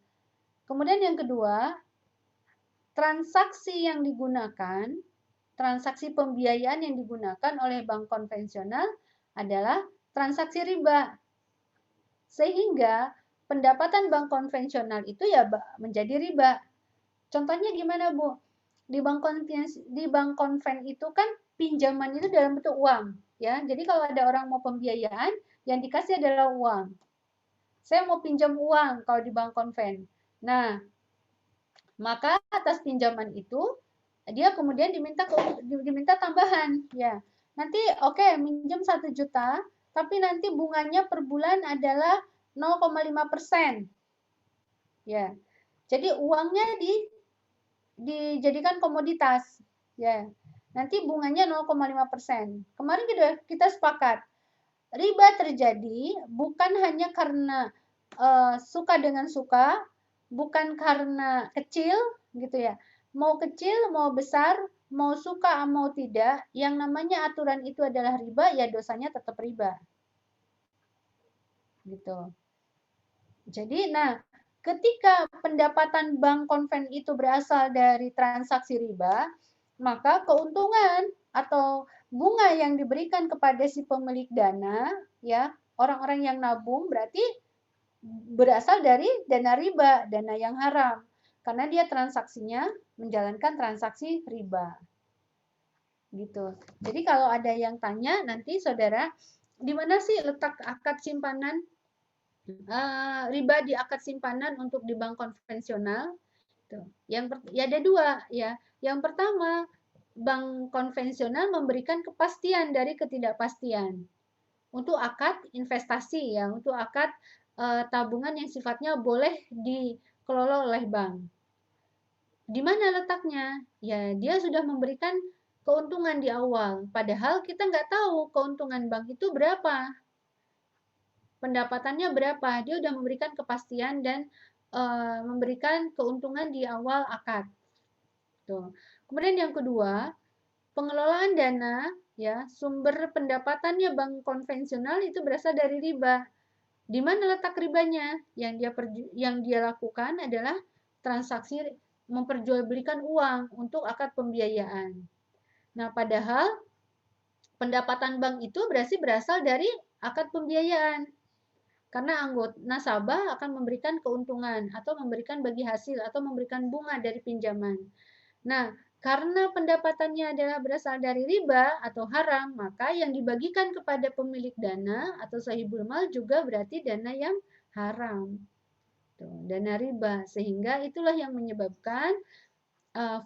Kemudian yang kedua, transaksi yang digunakan, transaksi pembiayaan yang digunakan oleh bank konvensional adalah transaksi riba. Sehingga pendapatan bank konvensional itu ya menjadi riba. Contohnya gimana, Bu? Di bank konven itu kan pinjaman itu dalam bentuk uang, ya. Jadi kalau ada orang mau pembiayaan, yang dikasih adalah uang. Saya mau pinjam uang kalau di bank konven. Nah, maka atas pinjaman itu dia kemudian diminta tambahan, ya. Nanti oke, minjem 1 juta, tapi nanti bunganya per bulan adalah 0,5%. Ya. Jadi uangnya dijadikan komoditas, ya. Nanti bunganya 0,5%. Kemarin kita sepakat, riba terjadi bukan hanya karena suka dengan suka, bukan karena kecil, gitu ya. Mau kecil, mau besar, mau suka, mau tidak, yang namanya aturan itu adalah riba, ya dosanya tetap riba. Gitu. Jadi, nah, ketika pendapatan bank konven itu berasal dari transaksi riba, maka keuntungan atau bunga yang diberikan kepada si pemilik dana, ya, orang-orang yang nabung berarti berasal dari dana riba, dana yang haram. Karena dia transaksinya menjalankan transaksi riba. Gitu. Jadi kalau ada yang tanya nanti saudara, di mana sih letak akad simpanan riba di akad simpanan untuk di bank konvensional? Ya ada dua ya. Yang pertama, bank konvensional memberikan kepastian dari ketidakpastian untuk akad investasi ya, untuk akad tabungan yang sifatnya boleh dikelola oleh bank. Di mana letaknya? Ya, dia sudah memberikan keuntungan di awal. Padahal kita nggak tahu keuntungan bank itu berapa. Pendapatannya berapa. Dia sudah memberikan kepastian dan memberikan keuntungan di awal akad. Tuh. Kemudian yang kedua, pengelolaan dana, ya, sumber pendapatannya bank konvensional itu berasal dari riba. Di mana letak ribanya? Yang dia lakukan adalah transaksi memperjualbelikan uang untuk akad pembiayaan. Nah, padahal pendapatan bank itu berasal dari akad pembiayaan. Karena anggota nasabah akan memberikan keuntungan atau memberikan bagi hasil atau memberikan bunga dari pinjaman. Nah, karena pendapatannya adalah berasal dari riba atau haram, maka yang dibagikan kepada pemilik dana atau sahibul mal juga berarti dana yang haram. Tuh, dana riba. Sehingga itulah yang menyebabkan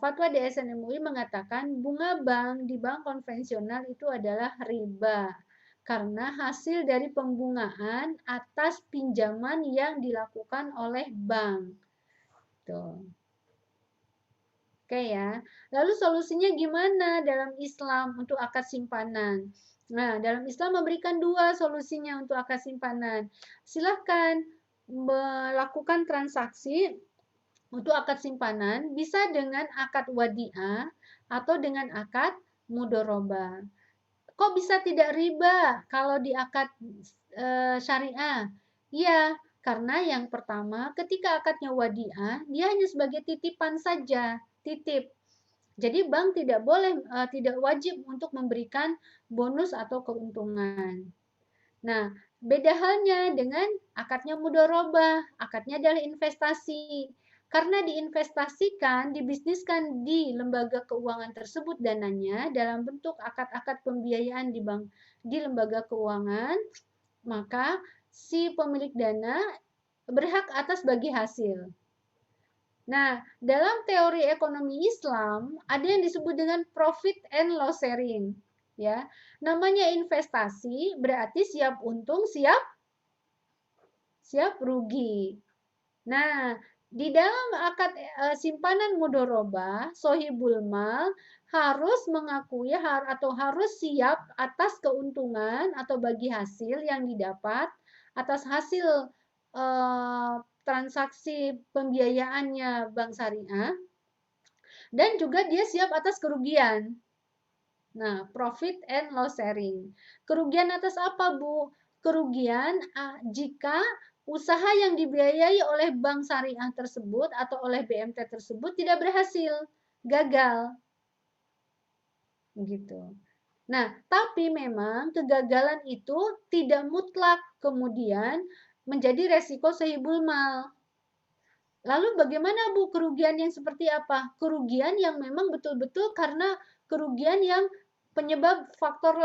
fatwa DSN MUI mengatakan bunga bank di bank konvensional itu adalah riba. Karena hasil dari pembungaan atas pinjaman yang dilakukan oleh bank. Tuh. Oke ya. Lalu solusinya gimana dalam Islam untuk akad simpanan? Nah, dalam Islam memberikan dua solusinya untuk akad simpanan. Silahkan melakukan transaksi untuk akad simpanan bisa dengan akad wadiah atau dengan akad mudoroba. Kok bisa tidak riba kalau di akad syariah? Iya, karena yang pertama, ketika akadnya wadiah, dia hanya sebagai titipan saja, titip. Jadi bank tidak boleh, tidak wajib untuk memberikan bonus atau keuntungan. Nah, beda halnya dengan akadnya mudorobah, akadnya adalah investasi. Karena diinvestasikan, dibisniskan di lembaga keuangan tersebut dananya dalam bentuk akad-akad pembiayaan di lembaga keuangan, maka si pemilik dana berhak atas bagi hasil. Nah, dalam teori ekonomi Islam ada yang disebut dengan profit and loss sharing, ya. Namanya investasi berarti siap untung, siap rugi. Nah, di dalam akad simpanan mudoroba, sohibul mal harus mengakui atau harus siap atas keuntungan atau bagi hasil yang didapat atas hasil transaksi pembiayaannya bank syariah, dan juga dia siap atas kerugian. Nah, profit and loss sharing. Kerugian atas apa, Bu? Kerugian jika usaha yang dibiayai oleh bank syariah tersebut atau oleh BMT tersebut tidak berhasil, gagal. Gitu. Nah, tapi memang kegagalan itu tidak mutlak kemudian menjadi resiko sohibul mal. Lalu bagaimana, Bu, kerugian yang seperti apa? Kerugian yang memang betul-betul karena kerugian yang penyebab faktor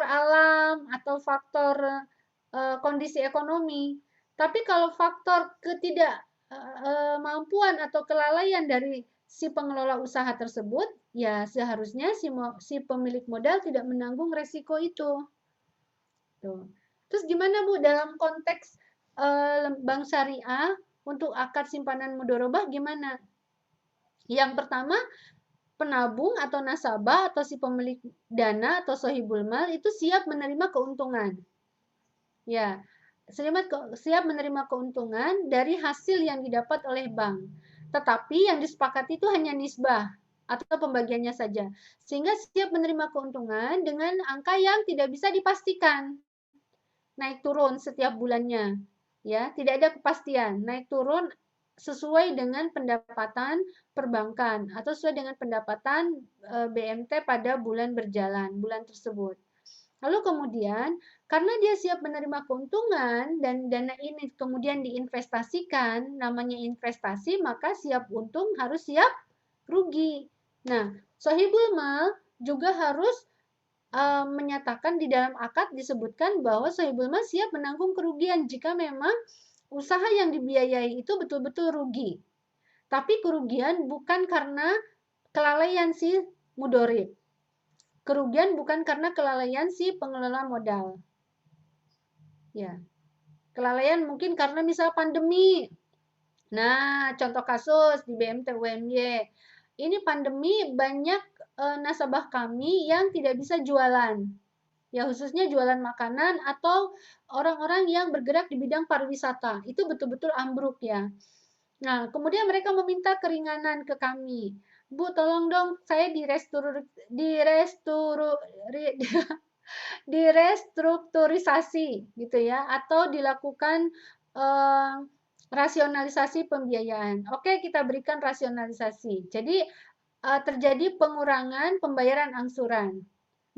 alam atau faktor kondisi ekonomi. Tapi kalau faktor ketidakmampuan atau kelalaian dari si pengelola usaha tersebut, ya seharusnya si pemilik modal tidak menanggung resiko itu. Tuh. Terus gimana, Bu, dalam konteks bank syariah untuk akad simpanan mudorobah gimana? Yang pertama, penabung atau nasabah atau si pemilik dana atau sohibul mal itu siap menerima keuntungan. Ya, siap menerima keuntungan dari hasil yang didapat oleh bank. Tetapi yang disepakati itu hanya nisbah atau pembagiannya saja. Sehingga siap menerima keuntungan dengan angka yang tidak bisa dipastikan. Naik turun setiap bulannya. Ya, tidak ada kepastian. Naik turun sesuai dengan pendapatan perbankan atau sesuai dengan pendapatan BMT pada bulan berjalan, bulan tersebut. Lalu kemudian, karena dia siap menerima keuntungan dan dana ini kemudian diinvestasikan, namanya investasi, maka siap untung harus siap rugi. Nah, sohibul mal juga harus menyatakan di dalam akad disebutkan bahwa sohibul mal siap menanggung kerugian jika memang usaha yang dibiayai itu betul-betul rugi. Tapi kerugian bukan karena kelalaian si mudorib. Kerugian bukan karena kelalaian si pengelola modal. Ya. Kelalaian mungkin karena misal pandemi. Nah, contoh kasus di BMT UMY. Ini pandemi banyak nasabah kami yang tidak bisa jualan. ya khususnya jualan makanan atau orang-orang yang bergerak di bidang pariwisata. Itu betul-betul ambruk ya. Nah, kemudian mereka meminta keringanan ke kami. Bu, tolong dong saya direstrukturisasi gitu ya, atau dilakukan rasionalisasi pembiayaan. Oke, kita berikan rasionalisasi. Jadi terjadi pengurangan pembayaran angsuran.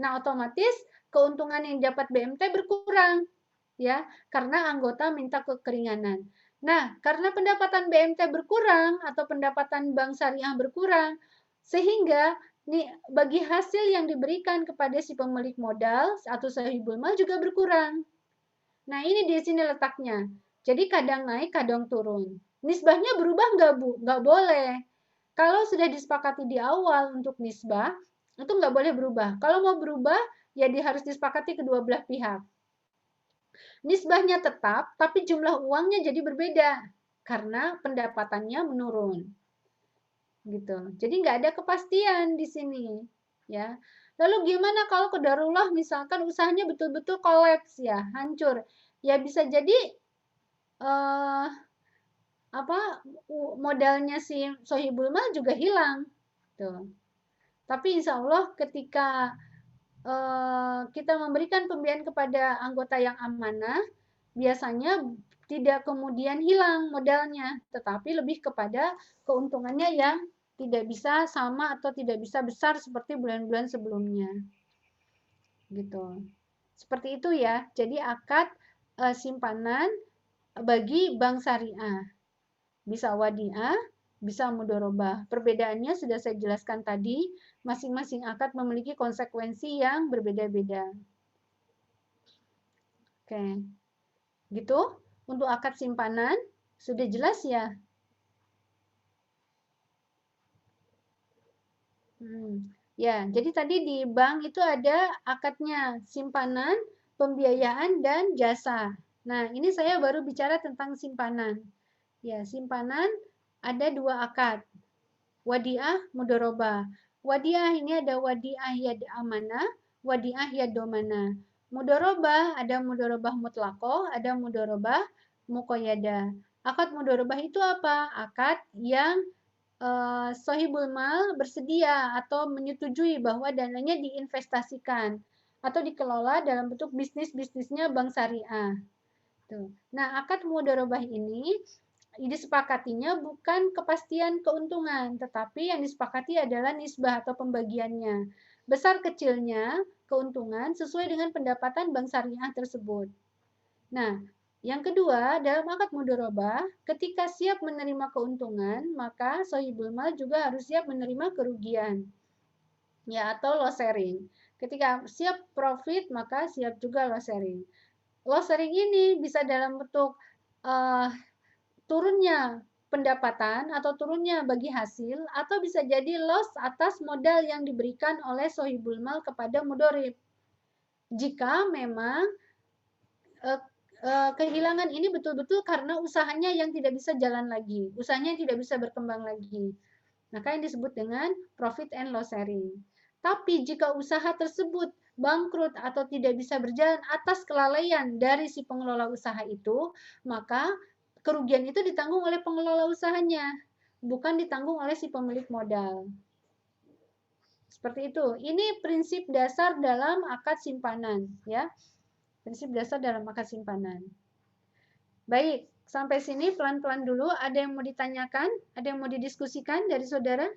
Nah, otomatis keuntungan yang dapat BMT berkurang ya, karena anggota minta kekeringanan. Nah, karena pendapatan BMT berkurang atau pendapatan bank syariah berkurang, sehingga bagi hasil yang diberikan kepada si pemilik modal atau sahibul mal juga berkurang. Nah, ini di sini letaknya. Jadi kadang naik, kadang turun. Nisbahnya berubah nggak, Bu? Nggak boleh. Kalau sudah disepakati di awal untuk nisbah, itu nggak boleh berubah. Kalau mau berubah, ya harus disepakati kedua belah pihak. Nisbahnya tetap, tapi jumlah uangnya jadi berbeda karena pendapatannya menurun. Gitu. Jadi nggak ada kepastian di sini, ya. Lalu gimana kalau qadarullah misalkan usahanya betul-betul kolaps ya, hancur. Ya bisa jadi modalnya si sohibul mal juga hilang. Tuh. Tapi insya Allah ketika kita memberikan pembiayaan kepada anggota yang amanah, biasanya tidak kemudian hilang modalnya, tetapi lebih kepada keuntungannya yang tidak bisa sama atau tidak bisa besar seperti bulan-bulan sebelumnya. Gitu. Seperti itu ya. Jadi akad simpanan bagi bank syariah. Bisa wadiah, bisa mudorobah. Perbedaannya sudah saya jelaskan tadi, masing-masing akad memiliki konsekuensi yang berbeda-beda. Oke. Gitu. Untuk akad simpanan, sudah jelas ya? Ya, jadi tadi di bank itu ada akadnya, simpanan, pembiayaan, dan jasa. Nah, ini saya baru bicara tentang simpanan. Ya, simpanan ada dua akad. Wadiah, mudorobah. Wadiah ini ada wadiah yad amanah, wadiah yad domana. Mudorobah ada mudorobah mutlakoh, ada mudorobah muqayyadah. Akad mudorobah itu apa? Akad yang sohibul mal bersedia atau menyetujui bahwa dananya diinvestasikan atau dikelola dalam bentuk bisnisnya bank syariah. Tuh. Nah, akad mudorobah ini disepakatinya bukan kepastian keuntungan, tetapi yang disepakati adalah nisbah atau pembagiannya. Besar kecilnya keuntungan sesuai dengan pendapatan bank syariah tersebut. Nah, yang kedua, dalam akad mudorobah, ketika siap menerima keuntungan, maka sohibul mal juga harus siap menerima kerugian. Ya, atau loss sharing. Ketika siap profit, maka siap juga loss sharing. Loss sharing ini bisa dalam bentuk turunnya pendapatan atau turunnya bagi hasil, atau bisa jadi loss atas modal yang diberikan oleh sohibul mal kepada mudorib. Jika memang kehilangan ini betul-betul karena usahanya yang tidak bisa jalan lagi, usahanya tidak bisa berkembang lagi. Maka yang disebut dengan profit and loss sharing. Tapi jika usaha tersebut bangkrut atau tidak bisa berjalan atas kelalaian dari si pengelola usaha itu, maka kerugian itu ditanggung oleh pengelola usahanya, bukan ditanggung oleh si pemilik modal. Seperti itu. Ini prinsip dasar dalam akad simpanan, ya. Prinsip dasar dalam akad simpanan. Baik, sampai sini pelan-pelan dulu. Ada yang mau ditanyakan? Ada yang mau didiskusikan dari saudara?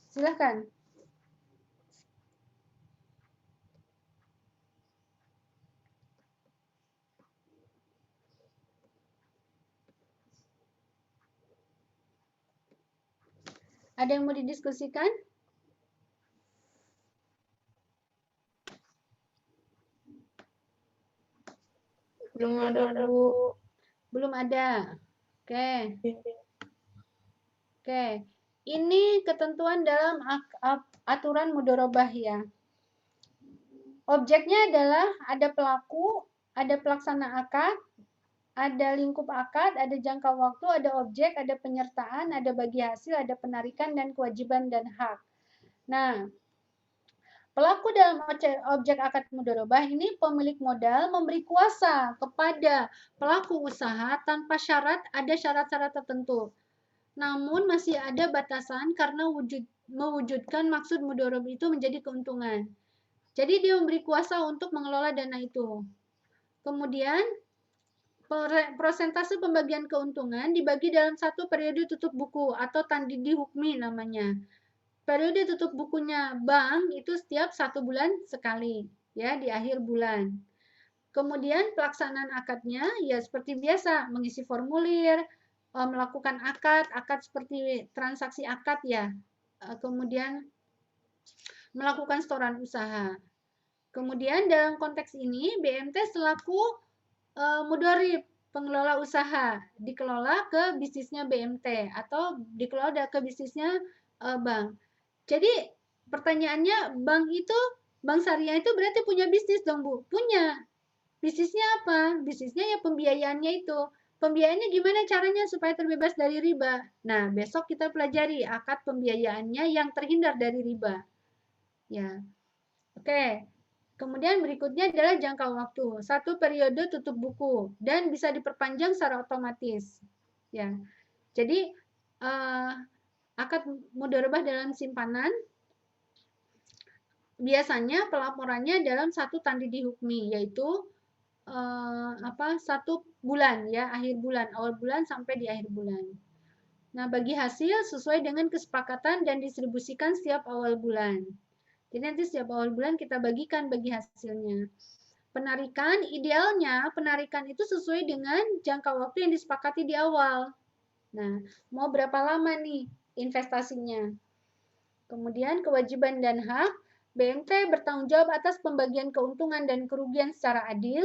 Silahkan. Ada yang mau didiskusikan? Belum ada, Bu. Belum ada. Oke. Oke. Ini ketentuan dalam aturan mudorobah ya. Objeknya adalah ada pelaku, ada pelaksana akad, ada lingkup akad, ada jangka waktu, ada objek, ada penyertaan, ada bagi hasil, ada penarikan dan kewajiban dan hak. Nah, Pelaku dalam objek akad mudharabah ini pemilik modal memberi kuasa kepada pelaku usaha tanpa syarat, ada syarat-syarat tertentu. Namun masih ada batasan karena mewujudkan maksud mudharabah itu menjadi keuntungan. Jadi dia memberi kuasa untuk mengelola dana itu. Kemudian persentase pembagian keuntungan dibagi dalam satu periode tutup buku atau tandidi hukmi namanya. Periode tutup bukunya bank itu setiap 1 bulan sekali, ya, di akhir bulan. Kemudian pelaksanaan akadnya ya seperti biasa, mengisi formulir, melakukan akad seperti transaksi akad ya. Kemudian melakukan setoran usaha. Kemudian dalam konteks ini BMT selaku mudharib, pengelola usaha, dikelola ke bisnisnya BMT atau dikelola ke bisnisnya bank. Jadi pertanyaannya, bank syariah itu berarti punya bisnis dong Bu? Punya. Bisnisnya apa? Bisnisnya ya pembiayaannya itu. Pembiayaannya gimana caranya supaya terbebas dari riba? Nah, besok kita pelajari akad pembiayaannya yang terhindar dari riba. Ya. Oke. Kemudian berikutnya adalah jangka waktu. 1 periode tutup buku dan bisa diperpanjang secara otomatis. Ya. Jadi akad mudharabah dalam simpanan biasanya pelaporannya dalam 1 tandidi hukmi, yaitu 1 bulan ya, akhir bulan, awal bulan sampai di akhir bulan. Nah, bagi hasil sesuai dengan kesepakatan dan distribusikan setiap awal bulan. Jadi nanti setiap awal bulan kita bagikan bagi hasilnya. Penarikan, idealnya penarikan itu sesuai dengan jangka waktu yang disepakati di awal. Nah, mau berapa lama nih investasinya? Kemudian kewajiban dan hak, BMT bertanggung jawab atas pembagian keuntungan dan kerugian secara adil.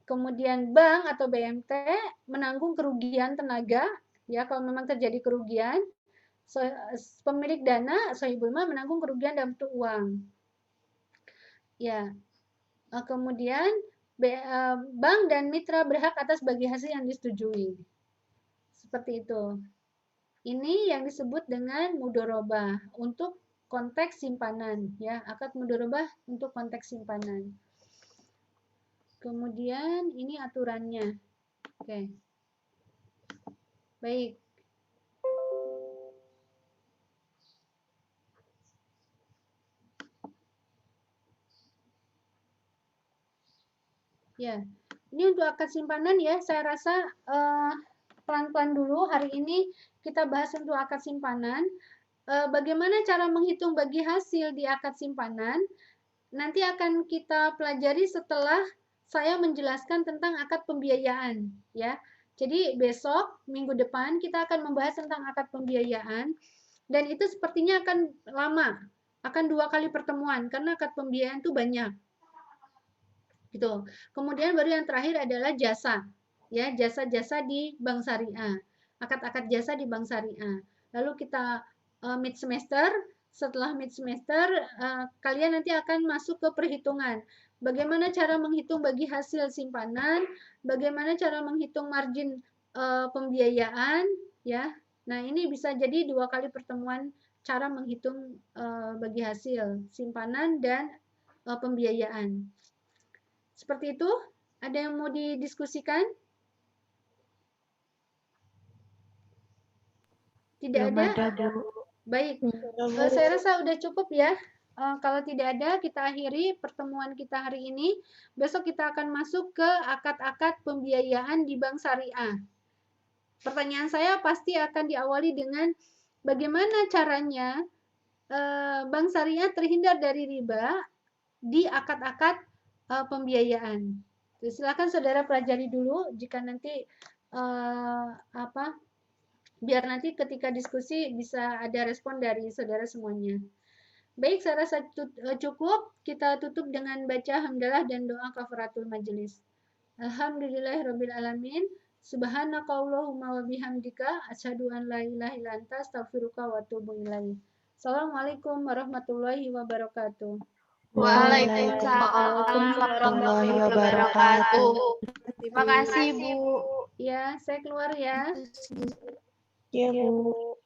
Kemudian bank atau BMT menanggung kerugian tenaga, ya kalau memang terjadi kerugian. Pemilik dana, sohibul mal, menanggung kerugian dalam bentuk uang. Ya. Kemudian bank dan mitra berhak atas bagi hasil yang disetujui. Seperti itu. Ini yang disebut dengan mudharabah untuk konteks simpanan, ya, akad mudharabah untuk konteks simpanan. Kemudian ini aturannya. Oke. Baik. Ya, ini untuk akad simpanan ya, saya rasa pelan-pelan dulu hari ini kita bahas untuk akad simpanan. Bagaimana cara menghitung bagi hasil di akad simpanan? Nanti akan kita pelajari setelah saya menjelaskan tentang akad pembiayaan, ya. Jadi besok minggu depan kita akan membahas tentang akad pembiayaan dan itu sepertinya akan lama, akan 2 kali pertemuan karena akad pembiayaan itu banyak. Gitu. Kemudian baru yang terakhir adalah jasa, ya, jasa-jasa di bank syariah, akad-akad jasa di bank syariah. Lalu kita mid semester, setelah mid semester kalian nanti akan masuk ke perhitungan. Bagaimana cara menghitung bagi hasil simpanan, bagaimana cara menghitung margin pembiayaan, ya. Nah, ini bisa jadi 2 kali pertemuan cara menghitung bagi hasil simpanan dan pembiayaan. Seperti itu, ada yang mau didiskusikan? Tidak ada? Baik, saya rasa udah cukup ya. Kalau tidak ada, kita akhiri pertemuan kita hari ini. Besok kita akan masuk ke akad-akad pembiayaan di bank syariah. Pertanyaan saya pasti akan diawali dengan bagaimana caranya bank syariah terhindar dari riba di akad-akad pembiayaan. Silakan saudara pelajari dulu jika nanti biar nanti ketika diskusi bisa ada respon dari saudara semuanya. Baik, saya rasa cukup. Kita tutup dengan baca hamdalah dan doa kafaratul majelis. Alhamdulillahirabbil alamin. Subhanakallahumma wa bihamdika asyhadu an la ilaha illa anta astaghfiruka wa atubu ilaik. Assalamualaikum warahmatullahi wabarakatuh. Waalaikumsalam warahmatullahi wabarakatuh. Terima kasih, Bu. Ya, saya keluar ya. Ya, Bu.